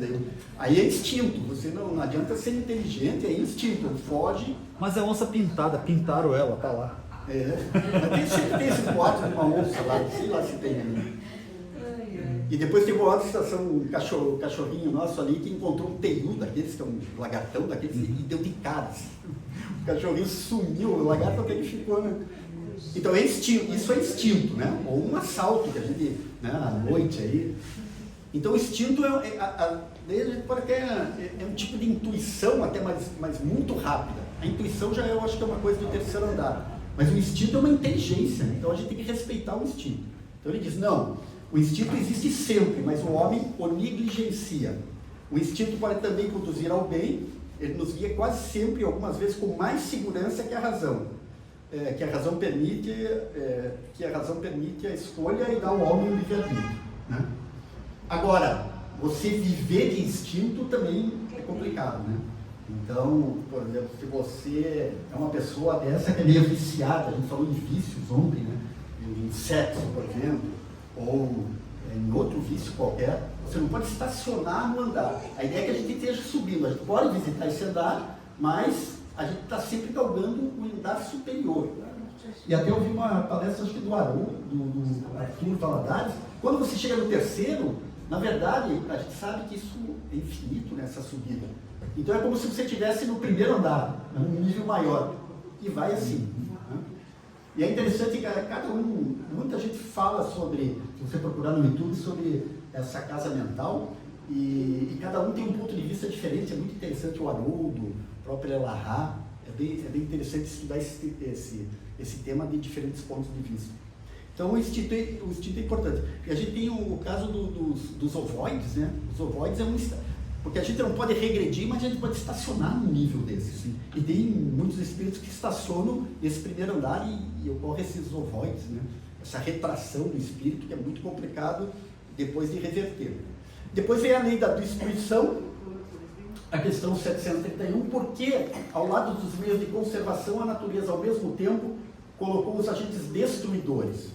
Aí é instinto, você não adianta ser inteligente, é instinto, foge. Mas é onça pintada, pintaram ela, tá lá. Mas sempre tem esse boato de uma onça lá, sei lá se tem ainda. E depois teve uma outra situação, um cachorrinho nosso ali que encontrou um teiu daqueles, que é um lagartão daqueles, e deu de cara. Assim. O cachorrinho sumiu, o lagarto até que ficou, né? Então é instinto, isso é instinto, né? Ou um assalto que a gente, né, à noite aí. Então o instinto a gente pode até, é um tipo de intuição até mas muito rápida. A intuição já eu acho que é uma coisa do terceiro andar. Mas o instinto é uma inteligência, então a gente tem que respeitar o instinto. Então ele diz, não, o instinto existe sempre, mas o homem o negligencia. O instinto pode também conduzir ao bem, ele nos guia quase sempre, algumas vezes com mais segurança que a razão. Que a razão permite a escolha e dá ao homem o livre-arbítrio, né? Agora, você viver de instinto também é complicado, né? Então, por exemplo, se você é uma pessoa dessa que é meio viciada, a gente falou em vícios ontem, né? Em sexo, por exemplo, ou em outro vício qualquer, você não pode estacionar no andar. A ideia é que a gente esteja subindo, a gente pode visitar esse andar, mas a gente está sempre galgando o andar superior. E até eu vi uma palestra, acho que do Haroldo, do Arthur Valadares. Quando você chega no terceiro, na verdade, a gente sabe que isso é infinito nessa subida. Então é como se você estivesse no primeiro andar, num nível maior. E vai assim. Né? E é interessante que cada um, muita gente fala sobre, se você procurar no YouTube, sobre essa casa mental, e cada um tem um ponto de vista diferente. É muito interessante o Haroldo, o próprio Elahá. É bem interessante estudar esse tema de diferentes pontos de vista. Então o instinto é importante. E a gente tem o caso dos ovoides, né? Os ovoides é porque a gente não pode regredir, mas a gente pode estacionar num nível desse. Assim. E tem muitos espíritos que estacionam nesse primeiro andar e ocorre esses ovoides, né? Essa retração do espírito que é muito complicado depois de reverter. Depois vem a lei da destruição, a questão 731, porque ao lado dos meios de conservação, a natureza ao mesmo tempo colocou os agentes destruidores.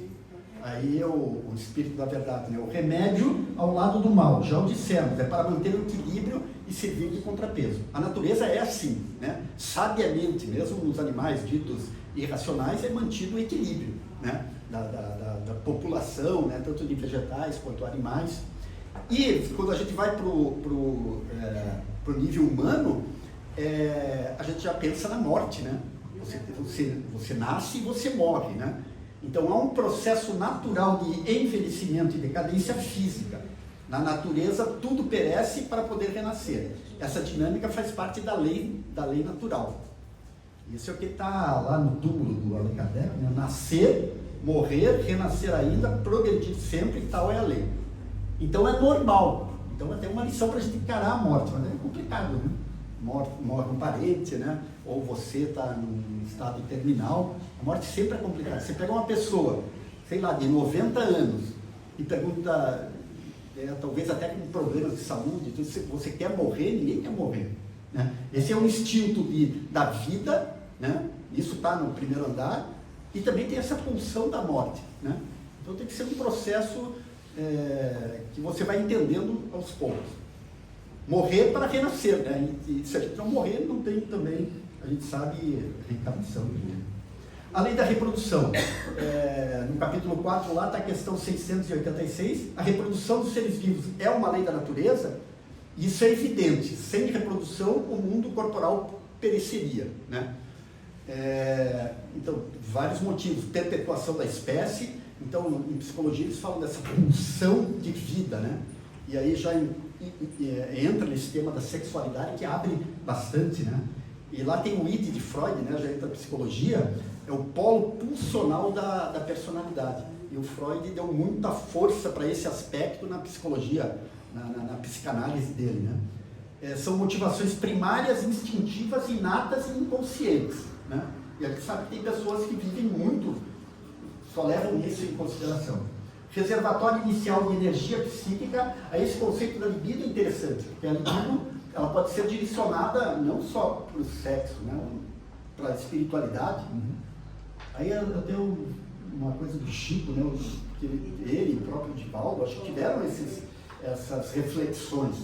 Aí é o espírito da verdade, né? O remédio ao lado do mal, já o dissemos, é para manter o equilíbrio e servir de contrapeso. A natureza é assim, né? Sabiamente, mesmo nos animais ditos irracionais, é mantido o equilíbrio, né? da população, né? Tanto de vegetais quanto animais. E quando a gente vai para o nível humano, a gente já pensa na morte, né? Você nasce e você morre, né? Então há um processo natural de envelhecimento e decadência física. Na natureza tudo perece para poder renascer. Essa dinâmica faz parte da lei natural. Isso é o que está lá no túmulo do Allan Kardec, né? Nascer, morrer, renascer ainda, progredir sempre, e tal é a lei. Então é normal. Então é até uma lição para a gente encarar a morte, mas é complicado, né? Morre um parente, né? Ou você está num estado terminal, a morte sempre é complicada. Você pega uma pessoa, sei lá, de 90 anos e pergunta, talvez até com problemas de saúde, você quer morrer? Ninguém quer morrer, né? Esse é um instinto da vida, né? Isso está no primeiro andar, e também tem essa pulsão da morte, né? Então tem que ser um processo que você vai entendendo aos poucos. Morrer para renascer, né? E se a gente não morrer, não tem também, a gente sabe, reencarnação. Né? A lei da reprodução. No capítulo 4, lá está a questão 686. A reprodução dos seres vivos é uma lei da natureza? Isso é evidente. Sem reprodução, o mundo corporal pereceria, né? Então, vários motivos. Perpetuação da espécie. Então, em psicologia, eles falam dessa pulsão de vida, né? E aí já entra nesse tema da sexualidade, que abre bastante, né? E lá tem o id de Freud, né? Já entra a psicologia, é o polo pulsional da personalidade. E o Freud deu muita força para esse aspecto na psicologia, na psicanálise dele, né? São motivações primárias, instintivas, inatas e inconscientes, né? E a gente sabe que tem pessoas que vivem muito, só levam isso em consideração. Reservatório inicial de energia psíquica, aí esse conceito da libido é interessante, porque a libido ela pode ser direcionada não só para o sexo, né, para a espiritualidade. Aí eu tenho uma coisa do Chico, né, que ele e o próprio Divaldo, acho que tiveram essas reflexões.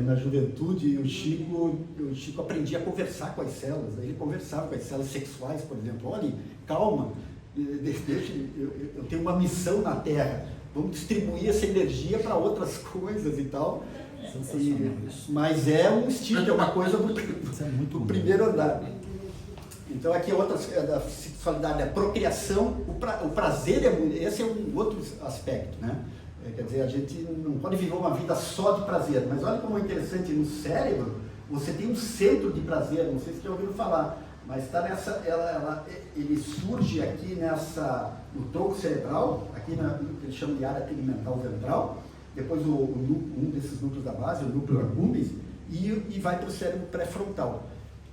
Na juventude, o Chico aprendia a conversar com as células, ele conversava com as células sexuais, por exemplo. Olha, calma, eu tenho uma missão na Terra, vamos distribuir essa energia para outras coisas e tal. Mas é um instinto, é uma coisa do primeiro andar. Então aqui da sexualidade, a procriação, o prazer, esse é um outro aspecto, né? Quer dizer, a gente não pode viver uma vida só de prazer, mas olha como é interessante, no cérebro você tem um centro de prazer, não sei se já ouviram falar, mas está nessa, ele surge aqui no tronco cerebral, aqui que eles chamam de área tegmental ventral, depois um desses núcleos da base, o núcleo accumbens, e vai para o cérebro pré-frontal.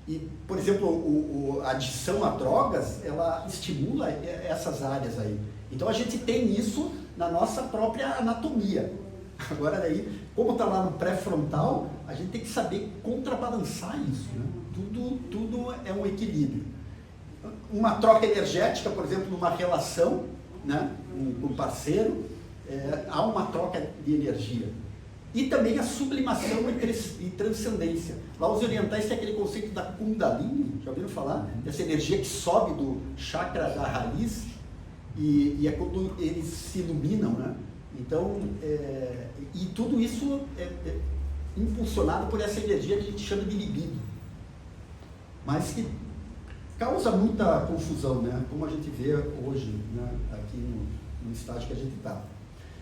E, por exemplo, a adição a drogas, ela estimula essas áreas aí. Então a gente tem isso na nossa própria anatomia. Agora daí, como está lá no pré-frontal, a gente tem que saber contrabalançar isso, né? Tudo é um equilíbrio. Uma troca energética, por exemplo, numa relação, né, com um parceiro, há uma troca de energia. E também a sublimação e transcendência. Lá os orientais têm aquele conceito da Kundalini, já ouviram falar? Essa energia que sobe do chakra da raiz e é quando eles se iluminam, né? Então, e tudo isso é impulsionado por essa energia que a gente chama de libido, mas que causa muita confusão, né? Como a gente vê hoje, né? Aqui no estágio que a gente está.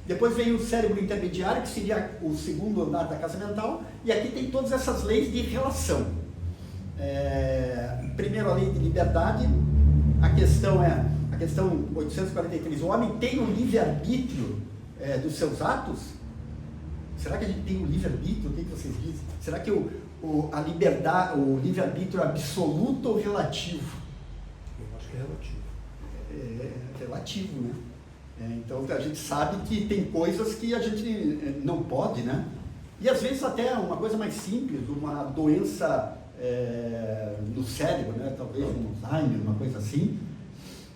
Depois vem o cérebro intermediário, que seria o segundo andar da casa mental, e aqui tem todas essas leis de relação. Primeiro, a lei de liberdade. A questão 843, o homem tem o livre-arbítrio dos seus atos? Será que a gente tem o livre-arbítrio? O que vocês dizem? Será que a liberdade, o livre-arbítrio é absoluto ou relativo? Eu acho que é relativo. É relativo, né? Então a gente sabe que tem coisas que a gente não pode, né? E às vezes até uma coisa mais simples, uma doença no cérebro, né? Talvez um Alzheimer, uma coisa assim,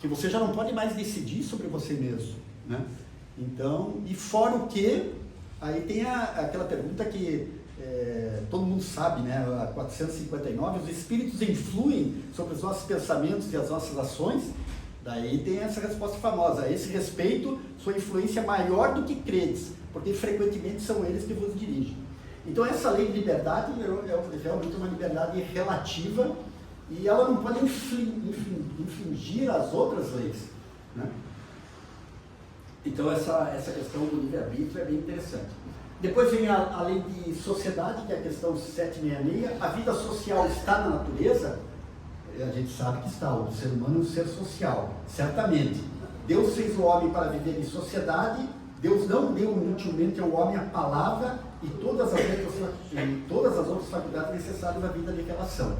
que você já não pode mais decidir sobre você mesmo, né? Então, e fora o que, aí tem aquela pergunta que todo mundo sabe, né? A 459, os espíritos influem sobre os nossos pensamentos e as nossas ações. Daí tem essa resposta famosa: a esse respeito, sua influência é maior do que credes, porque frequentemente são eles que vos dirigem. Então essa lei de liberdade é realmente uma liberdade relativa e ela não pode infringir as outras leis, né? Então essa questão do livre-arbítrio é bem interessante. Depois vem a lei de sociedade, que é a questão 766. A vida social está na natureza? A gente sabe que está. O ser humano é um ser social, certamente. Deus fez o homem para viver em sociedade. Deus não deu inutilmente ao homem a palavra e todas as outras faculdades necessárias da vida de relação.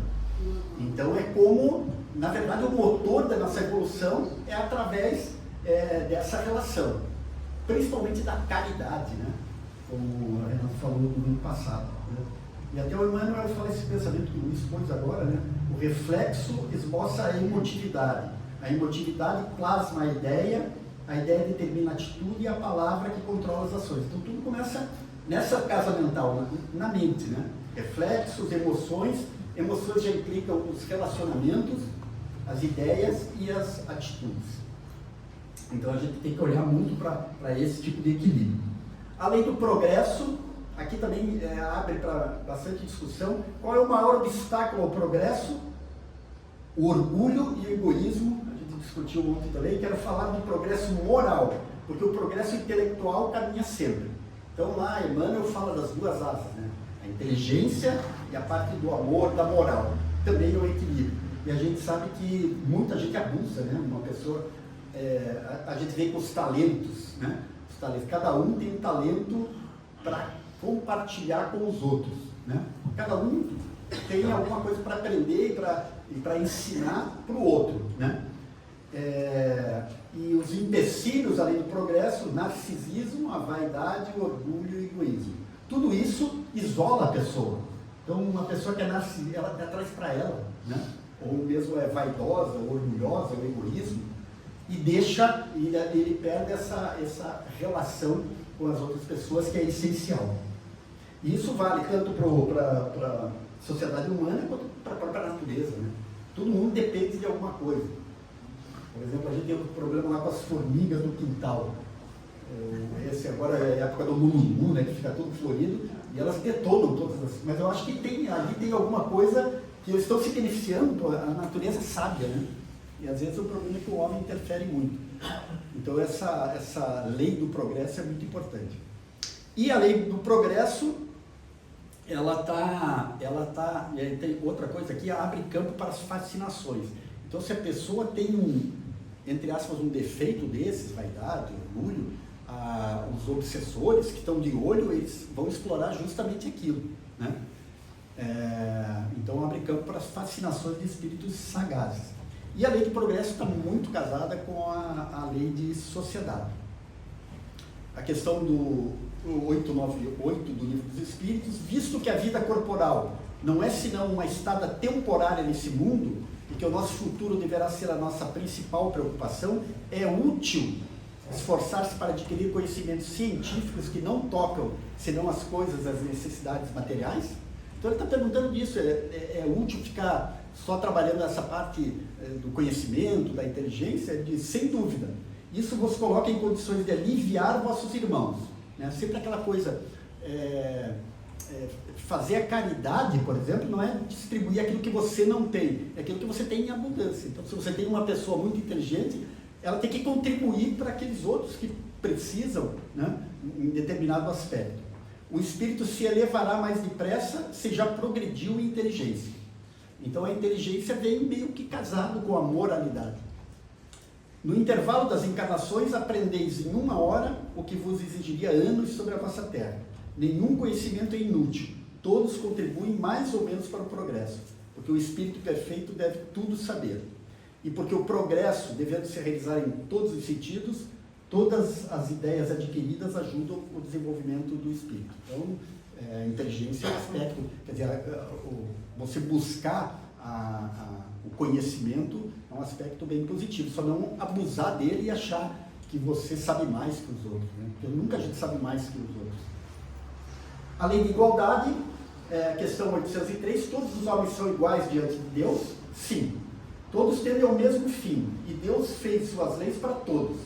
Então é como, na verdade, o motor da nossa evolução é através dessa relação, principalmente da caridade, né? Como a Renata falou no ano passado, né? E até o Emmanuel fala esse pensamento que o Luiz pôs agora, né? O reflexo esboça a emotividade plasma a ideia determina a atitude e a palavra que controla as ações. Então tudo começa nessa casa mental, na mente, né? Reflexos, emoções já implicam os relacionamentos, as ideias e as atitudes. Então a gente tem que olhar muito para esse tipo de equilíbrio. Além do progresso, aqui também abre para bastante discussão. Qual é o maior obstáculo ao progresso? O orgulho e o egoísmo. A gente discutiu ontem também. Quero falar do progresso moral, porque o progresso intelectual caminha sempre. Então lá Emmanuel fala das duas asas, né? A inteligência e a parte do amor, da moral. Também é o equilíbrio. E a gente sabe que muita gente abusa, né? Uma pessoa, a gente vê com os talentos, né? Os talentos. Cada um tem um talento para compartilhar com os outros, né? Cada um tem alguma coisa para aprender e para ensinar para o outro, né? E os empecilhos, além do progresso, o narcisismo, a vaidade, o orgulho e o egoísmo. Tudo isso isola a pessoa. Então, uma pessoa que é narcisista, ela traz para ela, né? Ou mesmo é vaidosa, ou orgulhosa, ou egoísmo, e ele perde essa relação com as outras pessoas, que é essencial. E isso vale tanto para a sociedade humana quanto para a própria natureza, né? Todo mundo depende de alguma coisa. Por exemplo, a gente tem um problema lá com as formigas no quintal. Esse agora é a época do mulungu, né, que fica todo florido, e elas detonam todas as... Mas eu acho que ali tem alguma coisa que eles estão se beneficiando, a natureza sábia, né? E às vezes o problema é que o homem interfere muito. Então essa lei do progresso é muito importante. E a lei do progresso, ela tem outra coisa aqui, abre campo para as fascinações. Então se a pessoa tem entre aspas, um defeito desses, vaidade, orgulho, os obsessores que estão de olho, eles vão explorar justamente aquilo, né? Então abre campo para as fascinações de espíritos sagazes. E a lei de progresso está muito casada com a lei de sociedade. A questão do 898 do Livro dos Espíritos: visto que a vida corporal não é senão uma estada temporária nesse mundo, e que o nosso futuro deverá ser a nossa principal preocupação, é útil esforçar-se para adquirir conhecimentos científicos que não tocam senão as coisas, as necessidades materiais? Então ele está perguntando disso, é útil ficar só trabalhando essa parte do conhecimento, da inteligência? Ele diz, sem dúvida, isso vos coloca em condições de aliviar vossos irmãos, né? Sempre aquela coisa, fazer a caridade, por exemplo, não é distribuir aquilo que você não tem, é aquilo que você tem em abundância. Então, se você tem uma pessoa muito inteligente, ela tem que contribuir para aqueles outros que precisam, né, em determinado aspecto. O espírito se elevará mais depressa se já progrediu em inteligência. Então, a inteligência vem meio que casado com a moralidade. No intervalo das encarnações, aprendeis em 1 hora o que vos exigiria anos sobre a vossa terra. Nenhum conhecimento é inútil. Todos contribuem mais ou menos para o progresso, porque o espírito perfeito deve tudo saber. E porque o progresso, devendo se realizar em todos os sentidos, todas as ideias adquiridas ajudam o desenvolvimento do espírito. Então, a inteligência é um aspecto, quer dizer, você buscar o conhecimento é um aspecto bem positivo, só não abusar dele e achar que você sabe mais que os outros, né? Porque nunca a gente sabe mais que os outros. A lei de igualdade, questão 803, todos os homens são iguais diante de Deus? Sim. Todos tendem ao mesmo fim, e Deus fez suas leis para todos.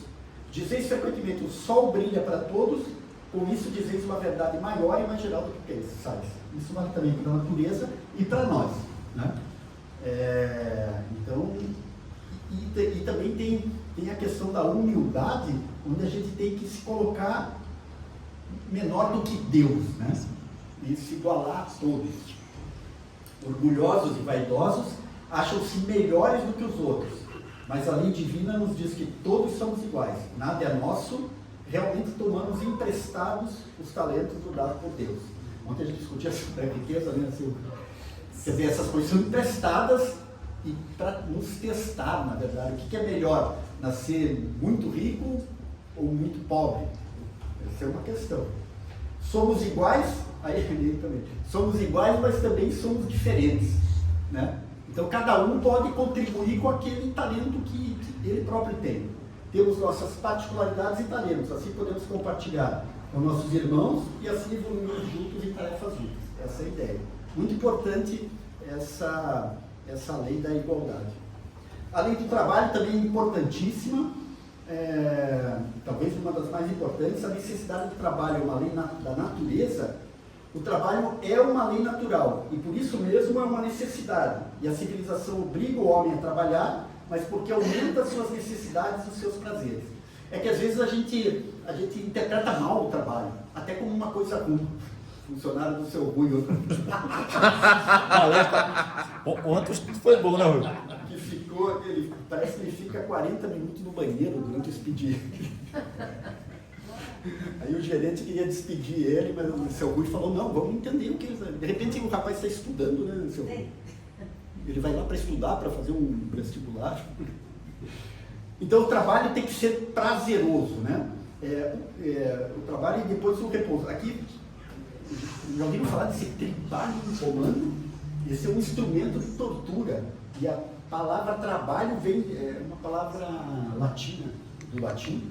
Dizeis frequentemente, o sol brilha para todos, com isso dizeis uma verdade maior e mais geral do que pensais. Isso vale também para a natureza e para nós, né? Então, e também tem a questão da humildade, onde a gente tem que se colocar menor do que Deus, né? E se igualar a todos. Orgulhosos e vaidosos acham-se melhores do que os outros, mas a lei divina nos diz que todos somos iguais, nada é nosso, realmente tomamos emprestados os talentos dados por Deus. Ontem a gente discutia sobre a riqueza, né? Quer dizer, essas coisas são emprestadas e para nos testar, na verdade, o que é melhor, nascer muito rico ou muito pobre? Essa é uma questão. Somos iguais, aí também, somos iguais, mas também somos diferentes, né? Então, cada um pode contribuir com aquele talento que ele próprio tem. Temos nossas particularidades e talentos, assim podemos compartilhar com nossos irmãos e assim evoluirmos juntos em tarefas úteis. Essa é a ideia. Muito importante essa lei da igualdade. A lei do trabalho também é importantíssima, talvez uma das mais importantes. A necessidade do trabalho é uma lei da natureza. O trabalho é uma lei natural e por isso mesmo é uma necessidade. E a civilização obriga o homem a trabalhar, mas porque aumenta as suas necessidades e os seus prazeres. É que às vezes a gente interpreta mal o trabalho, até como uma coisa ruim. Funcionário do seu Rui outro. Ontem foi bom, né, Rui? Que ficou, parece que ele fica 40 minutos no banheiro durante o expediente. Aí o gerente queria despedir ele, mas o seu Rui falou, não, vamos entender o que ele... De repente o rapaz está estudando, né, seu Rui? Ele vai lá para estudar, para fazer um vestibular. Então o trabalho tem que ser prazeroso, né? O trabalho e depois o repouso. Aqui, já ouviram falar desse trabalho em comando? Esse é um instrumento de tortura. E a palavra trabalho vem, uma palavra latina, do latim.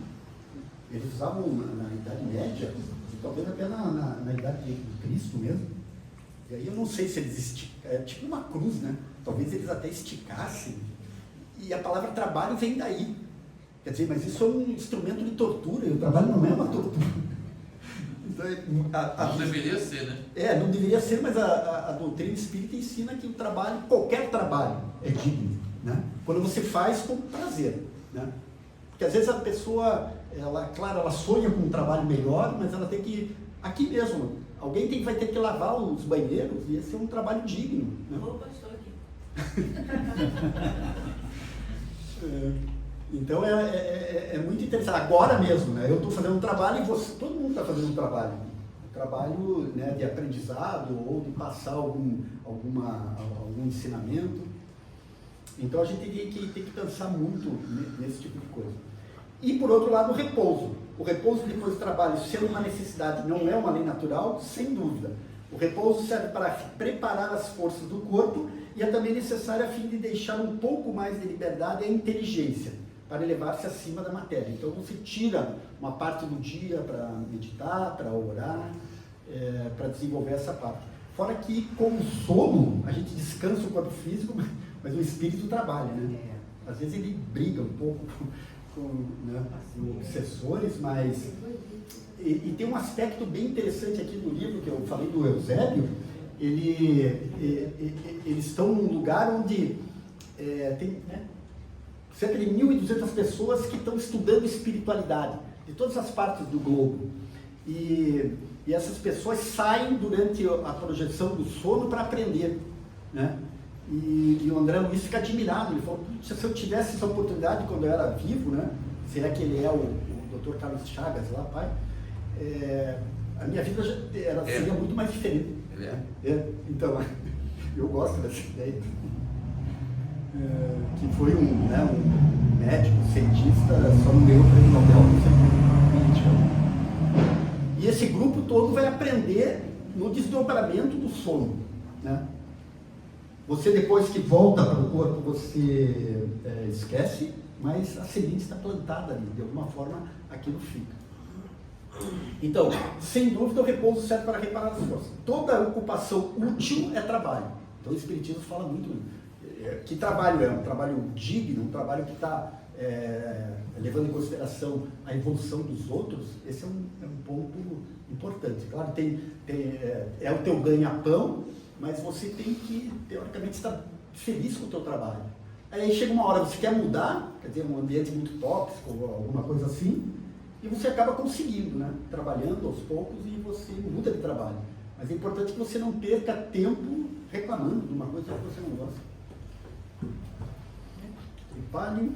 Eles usavam na Idade Média, talvez até na Idade de Cristo mesmo. E aí eu não sei se eles esticassem, é tipo uma cruz, né? Talvez eles até esticassem. E a palavra trabalho vem daí. Quer dizer, mas isso é um instrumento de tortura, e o trabalho não é uma tortura. Então, Não deveria ser, né? não deveria ser, mas a doutrina espírita ensina que o trabalho, qualquer trabalho, é digno, né? Quando você faz com prazer, né? Porque às vezes a pessoa, ela sonha com um trabalho melhor, mas ela tem que, aqui mesmo, alguém vai ter que lavar os banheiros, e esse é um trabalho digno, né? Opa, estou aqui. Então é muito interessante. Agora mesmo, né? Eu estou fazendo um trabalho e todo mundo está fazendo um trabalho. Um trabalho, né, de aprendizado ou de passar algum ensinamento. Então a gente tem que pensar muito nesse tipo de coisa. E por outro lado, o repouso. O repouso depois do trabalho, sendo uma necessidade, não é uma lei natural, sem dúvida. O repouso serve para preparar as forças do corpo e é também necessário a fim de deixar um pouco mais de liberdade à inteligência, para elevar-se acima da matéria. Então você tira uma parte do dia para meditar, para orar, para desenvolver essa parte. Fora que com o sono a gente descansa o corpo físico, mas o espírito trabalha, né? Às vezes ele briga um pouco com obsessores, mas... E tem um aspecto bem interessante aqui do livro, que eu falei do Eusébio. Eles estão num lugar onde tem cerca de 1.200 pessoas que estão estudando espiritualidade, de todas as partes do globo. E essas pessoas saem durante a projeção do sono para aprender, né? E o André Luiz fica admirado, ele falou, se eu tivesse essa oportunidade quando eu era vivo, né? Será que ele é o Dr. Carlos Chagas lá, pai? A minha vida seria muito mais diferente. Ele Então, eu gosto dessa ideia. Que foi um médico, cientista, só não ganhou o prêmio Nobel por ser política. E esse grupo todo vai aprender no desdobramento do sono, né? Você, depois que volta para o corpo, você esquece, mas a semente está plantada ali, de alguma forma aquilo fica. Então, sem dúvida, o repouso serve para reparar as forças. Toda ocupação útil é trabalho. Então, o Espiritismo fala muito que trabalho é um trabalho digno, um trabalho que está levando em consideração a evolução dos outros. Esse é um ponto importante. Claro, é o teu ganha-pão, mas você tem que, teoricamente, estar feliz com o teu trabalho. Aí chega uma hora, você quer mudar, quer dizer, um ambiente muito tóxico, ou alguma coisa assim, e você acaba conseguindo, né? Trabalhando aos poucos e você muda de trabalho. Mas é importante que você não perca tempo reclamando de uma coisa que você não gosta. Tripalho.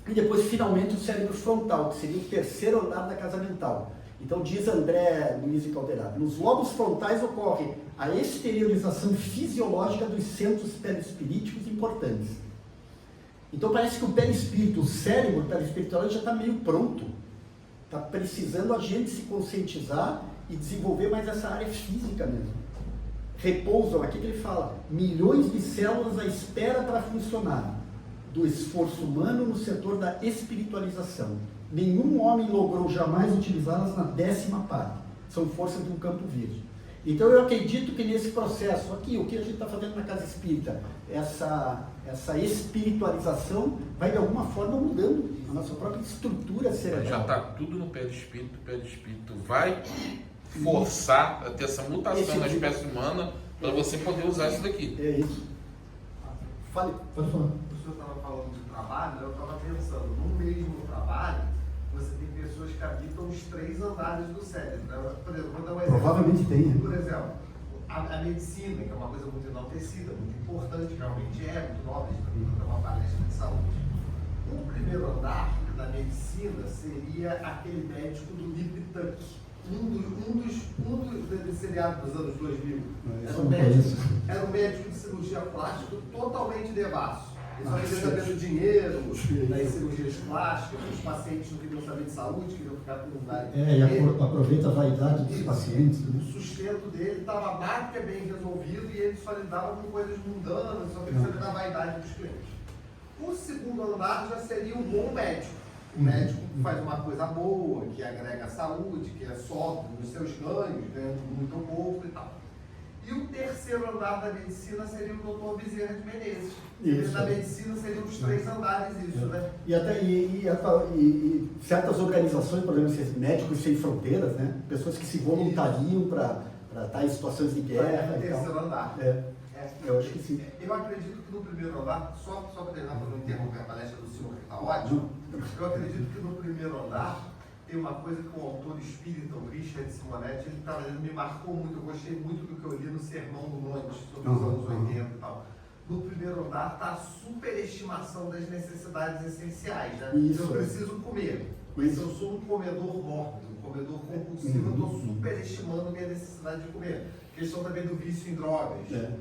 E depois, finalmente, o cérebro frontal, que seria o terceiro andar da casa mental. Então, diz André Luiz e Calderaro, nos lobos frontais ocorre a exteriorização fisiológica dos centros perispiríticos importantes. Então, parece que o perispírito, o cérebro perispiritual, já está meio pronto. Está precisando a gente se conscientizar e desenvolver mais essa área física mesmo. Repouso, aqui que ele fala, milhões de células à espera para funcionar, do esforço humano no setor da espiritualização. Nenhum homem logrou jamais utilizá-las na 10ª parte. São forças de um campo verde. Então eu acredito que nesse processo aqui, o que a gente está fazendo na casa espírita, essa espiritualização vai de alguma forma mudando a nossa própria estrutura cerebral. Já está tudo no perispírito, o perispírito vai forçar a ter essa mutação na espécie humana para você poder usar isso daqui. É isso. Fale, pode falar. O senhor estava falando de trabalho, eu estava pensando, no mesmo trabalho, você tem pessoas que habitam os 3 andares do cérebro. Né? Por exemplo, vou dar um exemplo. Provavelmente tem. Por exemplo, a medicina, que é uma coisa muito enaltecida, muito importante, realmente muito nobre, é uma palestra de saúde. O primeiro andar da medicina seria aquele médico do Lip Tuck, um dos seriados dos anos 2000. Era um médico de cirurgia plástica totalmente devasso. Ele só queria saber do dinheiro, das cirurgias plásticas, os pacientes não queriam saber de saúde, queriam ficar com lugar. E aproveita a vaidade dos pacientes. O sustento dele estava mais que bem resolvido e ele só lidava com coisas mundanas, só queria saber da vaidade dos clientes. O segundo andar já seria um bom médico. O médico que faz uma coisa boa, que agrega saúde, que é sóbrio nos seus ganhos, ganhando muito pouco e tal. E o terceiro andar da medicina seria o Dr. Bezerra de Menezes. Isso. Na medicina seriam os 3 andares, isso, né? E certas organizações, por exemplo, Médicos Sem Fronteiras, né? Pessoas que se voluntariam para estar em situações de guerra. O terceiro andar. Eu acho que sim. Eu acredito que no primeiro andar, só para terminar, para não interromper a palestra do senhor, que está ótimo, eu acredito que no primeiro andar tem uma coisa que o autor espírita, o Richard Simonetti, ele estava dizendo, me marcou muito, eu gostei muito do que eu li no Sermão do Monte, sobre os anos 80 e tal. No primeiro andar está a superestimação das necessidades essenciais, né? Isso, eu preciso comer. Mas eu sou um comedor mórbido, um comedor compulsivo, eu estou superestimando minha necessidade de comer. Questão também do vício em drogas, né?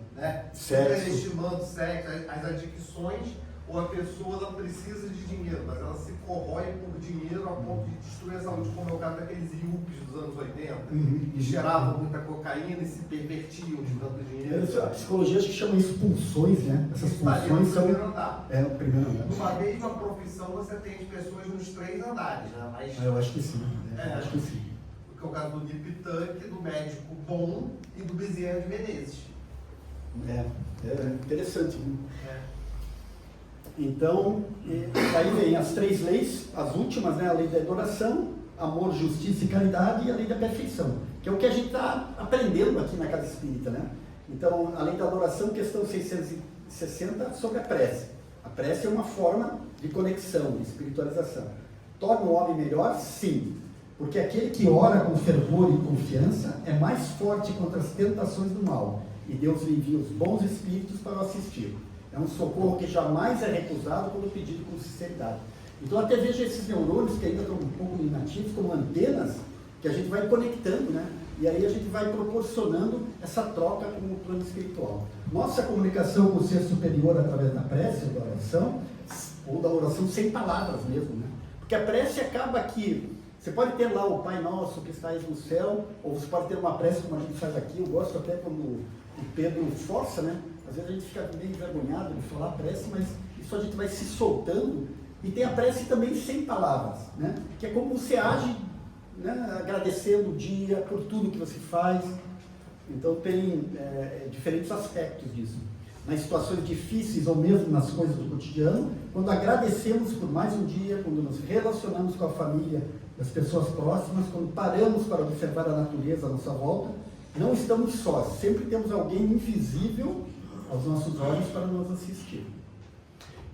Sexo. Superestimando sexo, as adicções, ou a pessoa ela precisa de dinheiro, mas ela se corrói por dinheiro a ponto de destruir a saúde, como é o caso daqueles yuppies dos anos 80, que geravam muita cocaína e se pervertiam de tanto dinheiro. A psicologia acho que chama isso pulsões, né? Essas Isso estaria pulsões no são... primeiro andar. É, o primeiro andar. Numa mesma profissão você tem pessoas nos 3 andares, né? Mas, Eu acho que sim. Acho que sim. que é o caso do Nip Tuck, do médico bom e do Bezerra de Menezes. É interessante. Né? É. Então, aí vem as 3 leis, as últimas, né? A lei da adoração, amor, justiça e caridade, e a lei da perfeição, que é o que a gente está aprendendo aqui na Casa Espírita, né? Então, a lei da adoração, questão 660, sobre a prece. A prece é uma forma de conexão, de espiritualização. Torna o homem melhor? Sim. Porque aquele que ora com fervor e confiança é mais forte contra as tentações do mal, e Deus lhe envia os bons espíritos para o assistir. É um socorro que jamais é recusado quando pedido com sinceridade. Então, até vejo esses neurônios que ainda estão um pouco inativos, como antenas, que a gente vai conectando, né? E aí a gente vai proporcionando essa troca com o plano espiritual. Nossa comunicação com o ser superior através da prece, da oração, ou da oração sem palavras mesmo, né? Porque a prece acaba que você pode ter lá o Pai Nosso que estais no céu, ou você pode ter uma prece como a gente faz aqui. Eu gosto até quando o Pedro força, né? Às vezes a gente fica meio envergonhado de falar prece, mas isso a gente vai se soltando. E tem a prece também sem palavras, né? Que é como você age, né? Agradecendo o dia por tudo que você faz. Então tem diferentes aspectos disso. Nas situações difíceis ou mesmo nas coisas do cotidiano, quando agradecemos por mais um dia, quando nos relacionamos com a família, as pessoas próximas, quando paramos para observar a natureza à nossa volta, não estamos sós, sempre temos alguém invisível aos nossos olhos para nos assistir.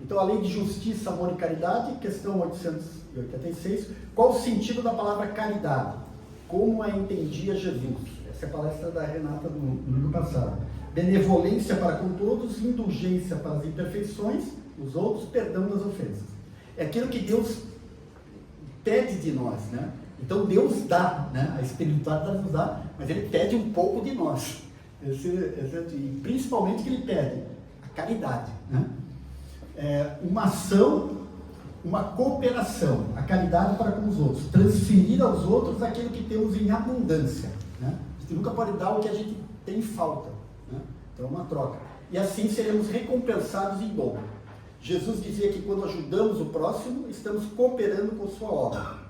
Então, a lei de justiça, amor e caridade, questão 886, qual o sentido da palavra caridade? Como a entendia Jesus? Essa é a palestra da Renata do domingo passado. Benevolência para com todos, indulgência para as imperfeições, os outros, perdão das ofensas. É aquilo que Deus pede de nós, né? Então Deus dá, né? A espiritualidade nos dá, mas Ele pede um pouco de nós. E principalmente que Ele pede a caridade, né? Uma ação, uma cooperação, a caridade para com os outros, transferir aos outros aquilo que temos em abundância, né? A gente nunca pode dar o que a gente tem em falta, né? Então é uma troca. E assim seremos recompensados em dom. Jesus dizia que quando ajudamos o próximo, estamos cooperando com sua obra.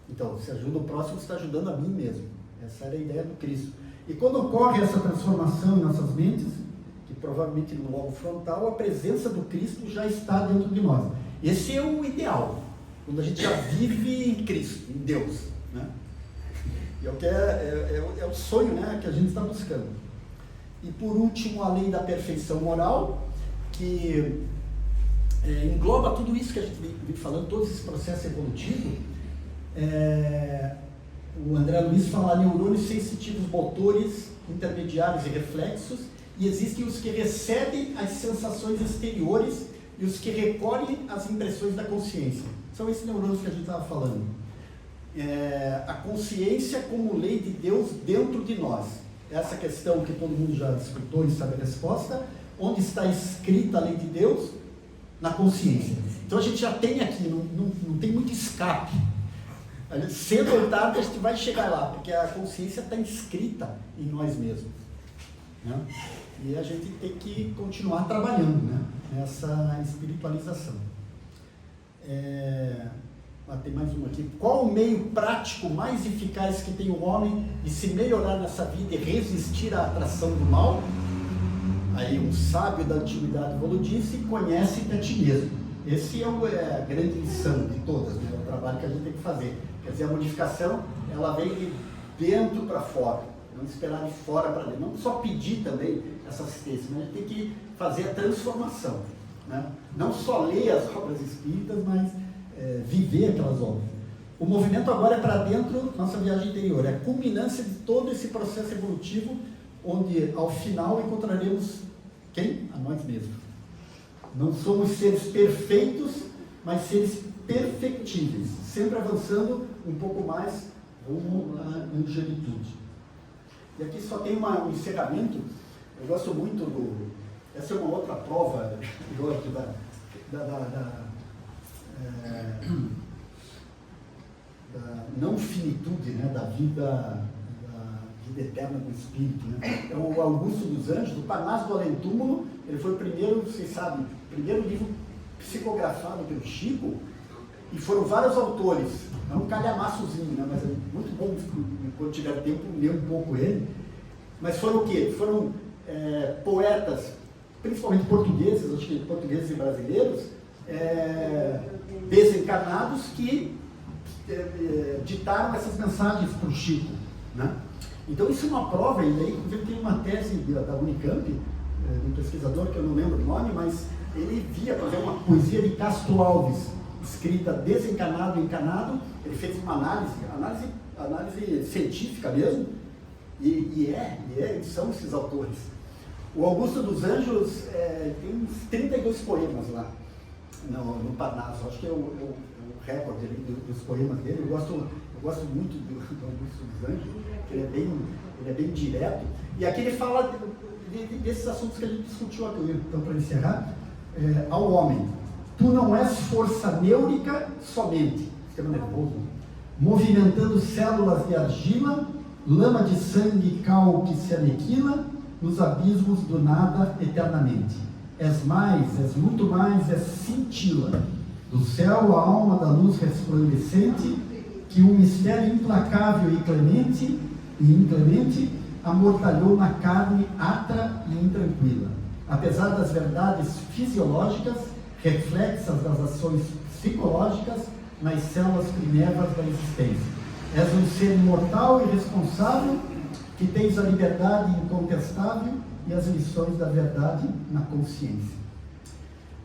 Então, se ajuda o próximo, você está ajudando a mim mesmo. Essa era a ideia do Cristo. E quando ocorre essa transformação em nossas mentes, que provavelmente no lobo frontal, a presença do Cristo já está dentro de nós. Esse é o ideal, quando a gente já vive em Cristo, em Deus, né? E é o que é o sonho, né, que a gente está buscando. E por último, a lei da perfeição moral, que engloba tudo isso que a gente vem falando, todo esse processo evolutivo. O André Luiz fala neurônios sensitivos motores, intermediários e reflexos, e existem os que recebem as sensações exteriores e os que recolhem as impressões da consciência. São esses neurônios que a gente estava falando. A consciência como lei de Deus dentro de nós. Essa questão que todo mundo já escutou e sabe a resposta. Onde está escrita a lei de Deus? Na consciência. Então a gente já tem aqui, não tem muito escape. Cedo ou tarde a gente vai chegar lá, porque a consciência está inscrita em nós mesmos, né? E a gente tem que continuar trabalhando, né, nessa espiritualização. Tem mais uma aqui. Qual o meio prático mais eficaz que tem o homem de se melhorar nessa vida e resistir à atração do mal? Aí um sábio da antiguidade falou disse: conhece-te a ti mesmo. Esse é a grande lição de todas, né? É o trabalho que a gente tem que fazer. Quer dizer, a modificação, ela vem de dentro para fora, não esperar de fora para dentro, não só pedir também essa assistência, mas a gente tem que fazer a transformação, né? Não só ler as obras espíritas, mas viver aquelas obras. O movimento agora é para dentro, nossa viagem interior, é a culminância de todo esse processo evolutivo, onde ao final encontraremos quem? A nós mesmos. Não somos seres perfeitos, mas seres perfectíveis, sempre avançando um pouco mais rumo à angelitude. E aqui só tem um encerramento. Eu gosto muito essa é uma outra prova, Jorge, da não finitude, né, da vida eterna do Espírito. Né? É o Augusto dos Anjos, do Parnaso do Além-Túmulo. Ele foi o primeiro, vocês sabem, o primeiro livro psicografado pelo Chico, e foram vários autores. É um calhamaçozinho, né? Mas é muito bom, quando tiver tempo, ler um pouco ele. Mas foram o quê? Foram poetas, principalmente portugueses, acho que portugueses e brasileiros, desencarnados que ditaram essas mensagens para o Chico. Né? Então isso é uma prova, e daí inclusive tem uma tese da Unicamp, de um pesquisador que eu não lembro o nome, mas ele via, por exemplo, uma poesia de Castro Alves, escrita desencarnado e encarnado. Ele fez uma análise científica mesmo, e são esses autores. O Augusto dos Anjos tem uns 32 poemas lá no Parnaso, acho que é o recorde dos poemas dele. Eu gosto muito do Augusto dos Anjos, que ele é bem direto, e aqui ele fala desses assuntos que a gente discutiu aqui. Então, para encerrar, ao homem: tu não és força neurica somente, sistema nervoso, movimentando células de argila, lama de sangue e cal que se aniquila nos abismos do nada eternamente. És mais, és muito mais, és cintila do céu, a alma da luz resplandecente, que um mistério implacável e inclemente amortalhou na carne atra e intranquila. Apesar das verdades fisiológicas, reflexas das ações psicológicas nas células primevas da existência. És um ser imortal e responsável, que tens a liberdade incontestável e as lições da verdade na consciência.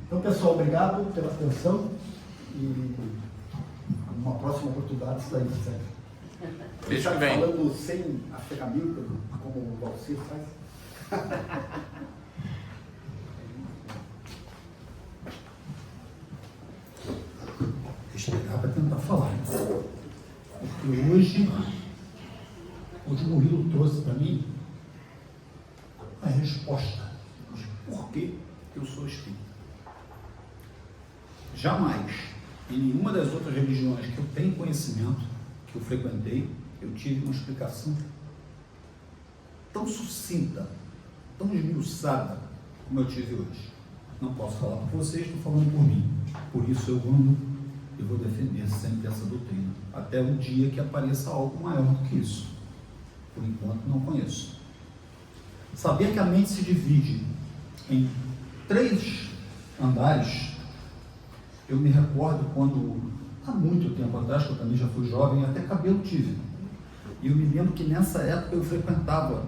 Então, pessoal, obrigado pela atenção, e uma próxima oportunidade está aí, certo? Deixa que vem. Falando sem a ferramenta, como o Valcir faz. Respirar para tentar falar. Porque hoje o Murilo trouxe para mim a resposta de por que eu sou espírita. Jamais, em nenhuma das outras religiões que eu tenho conhecimento, que eu frequentei, eu tive uma explicação tão sucinta, tão esmiuçada como eu tive hoje. Não posso falar por vocês, estou falando por mim. Por isso eu amo e vou defender sempre essa doutrina, até o dia que apareça algo maior do que isso. Por enquanto não conheço. Saber que a mente se divide em 3 andares, eu me recordo quando, há muito tempo atrás, que eu também já fui jovem, até cabelo tive. E eu me lembro que nessa época eu frequentava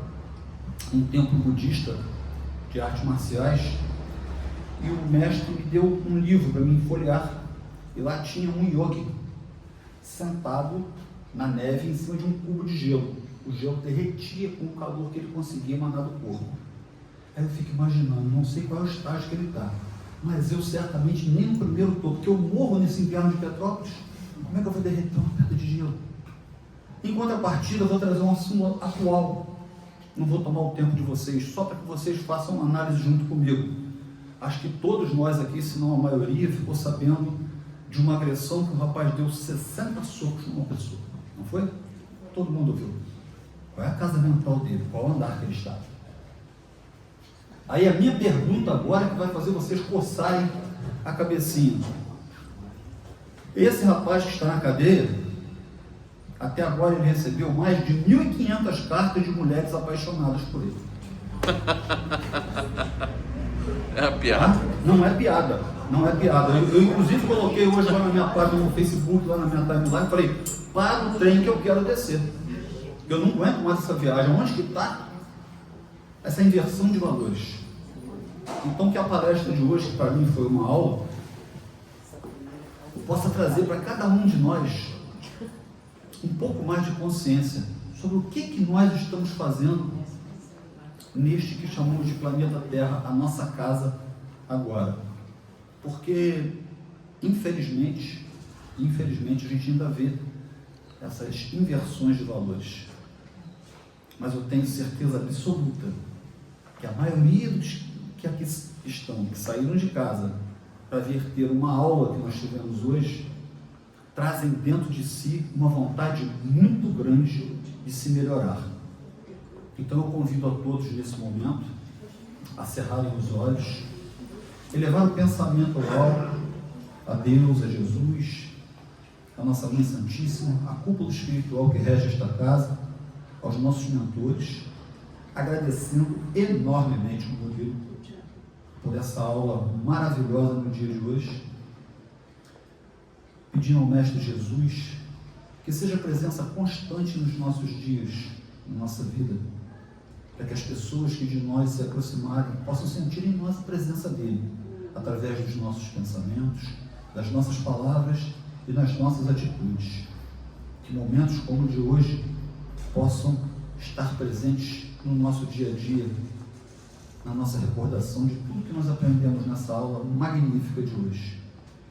um templo budista de artes marciais, e o mestre me deu um livro para me folhear, e lá tinha um yogi sentado na neve em cima de um cubo de gelo. O gelo derretia com o calor que ele conseguia emanar do corpo. Aí eu fico imaginando, não sei qual é o estágio que ele está, mas eu certamente nem no primeiro estou, porque eu morro nesse inverno de Petrópolis. Como é que eu vou derreter uma pedra de gelo? Enquanto a partida, eu vou trazer um assunto atual. Não vou tomar o tempo de vocês, só para que vocês façam uma análise junto comigo. Acho que todos nós aqui, se não a maioria, ficou sabendo de uma agressão que o rapaz deu 60 socos numa pessoa. Não foi? Todo mundo ouviu. Qual é a casa mental dele? Qual o andar que ele está? Aí a minha pergunta agora é que vai fazer vocês coçarem a cabecinha. Esse rapaz que está na cadeia, até agora ele recebeu mais de 1.500 cartas de mulheres apaixonadas por ele. É uma piada. Não é piada, não é piada. Eu inclusive coloquei hoje lá na minha página no Facebook, lá na minha timeline, falei, para o trem que eu quero descer. Eu não aguento mais essa viagem. Onde que está essa inversão de valores? Então que a palestra de hoje, que para mim foi uma aula, eu possa trazer para cada um de nós um pouco mais de consciência sobre o que nós estamos fazendo neste que chamamos de planeta Terra, a nossa casa agora. Porque, infelizmente, a gente ainda vê essas inversões de valores. Mas eu tenho certeza absoluta que a maioria dos que aqui estão, que saíram de casa para vir ter uma aula que nós tivemos hoje, trazem dentro de si uma vontade muito grande de se melhorar. Então eu convido a todos nesse momento a cerrarem os olhos, elevar o pensamento ao alto, a Deus, a Jesus, a nossa Mãe Santíssima, a cúpula espiritual que rege esta casa, aos nossos mentores, agradecendo enormemente o Murilo por essa aula maravilhosa no dia de hoje, pedindo ao Mestre Jesus que seja presença constante nos nossos dias, na nossa vida, para que as pessoas que de nós se aproximarem possam sentir em nós a presença dele, através dos nossos pensamentos, das nossas palavras e das nossas atitudes. Que momentos como o de hoje possam estar presentes no nosso dia a dia, na nossa recordação de tudo que nós aprendemos nessa aula magnífica de hoje,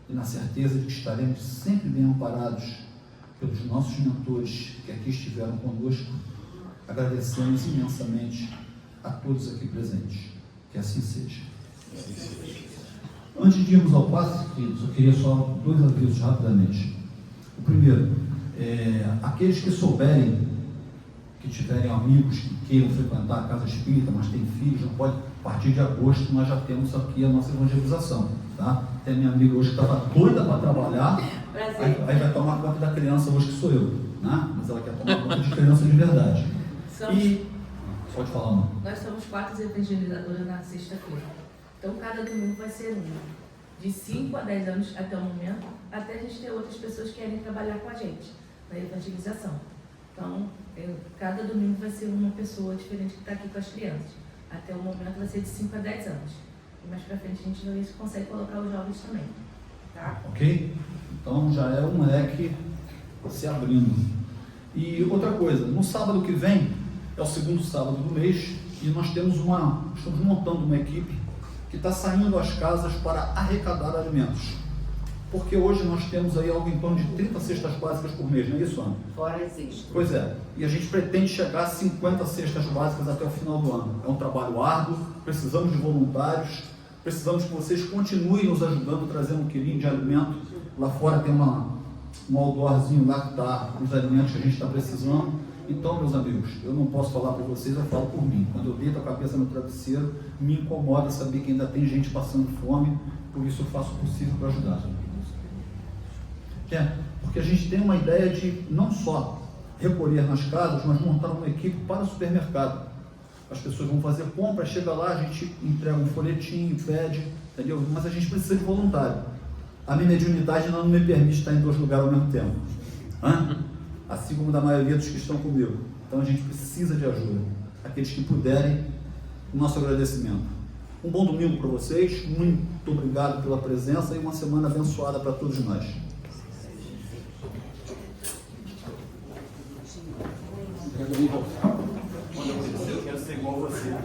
e na certeza de que estaremos sempre bem amparados pelos nossos mentores que aqui estiveram conosco. Agradecemos imensamente a todos aqui presentes. Que assim seja. Antes de irmos ao passe, queridos, eu queria só 2 avisos rapidamente. O primeiro, aqueles que souberem, que tiverem amigos que queiram frequentar a casa espírita, mas têm filhos, não pode, a partir de agosto nós já temos aqui a nossa evangelização, tá? Tem minha amiga hoje que estava doida para trabalhar, aí vai tomar conta da criança hoje, que sou eu, né? Mas ela quer tomar conta de criança de verdade. Pode falar, mano. Nós somos 4 evangelizadoras na sexta-feira. Então, cada domingo vai ser uma. De 5 a 10 anos até o momento, até a gente ter outras pessoas que querem trabalhar com a gente na evangelização. Então, cada domingo vai ser uma pessoa diferente que está aqui com as crianças. Até o momento vai ser de 5 a 10 anos. E mais para frente a gente vai ver se consegue colocar os jovens também. Tá? Ok? Então já é um leque se abrindo. E outra coisa, no sábado que vem, é o 2º sábado do mês, e nós estamos montando uma equipe que está saindo às casas para arrecadar alimentos. Porque hoje nós temos aí algo em torno de 30 cestas básicas por mês, não é isso, Ana? Fora existe. Pois é, e a gente pretende chegar a 50 cestas básicas até o final do ano. É um trabalho árduo, precisamos de voluntários, precisamos que vocês continuem nos ajudando, trazendo 1 quilinho de alimento. Lá fora tem um outdoorzinho lá que está os alimentos que a gente está precisando. Então, meus amigos, eu não posso falar por vocês, eu falo por mim. Quando eu deito a cabeça no travesseiro, me incomoda saber que ainda tem gente passando fome, por isso eu faço o possível para ajudar. Porque a gente tem uma ideia de não só recolher nas casas, mas montar uma equipe para o supermercado. As pessoas vão fazer compras, chega lá, a gente entrega um folhetinho, pede, entendeu? Mas a gente precisa de voluntário. A minha mediunidade não me permite estar em 2 lugares ao mesmo tempo. Assim como da maioria dos que estão comigo. Então a gente precisa de ajuda. Aqueles que puderem, o nosso agradecimento. Um bom domingo para vocês, muito obrigado pela presença e uma semana abençoada para todos nós. Eu quero ser igual a você.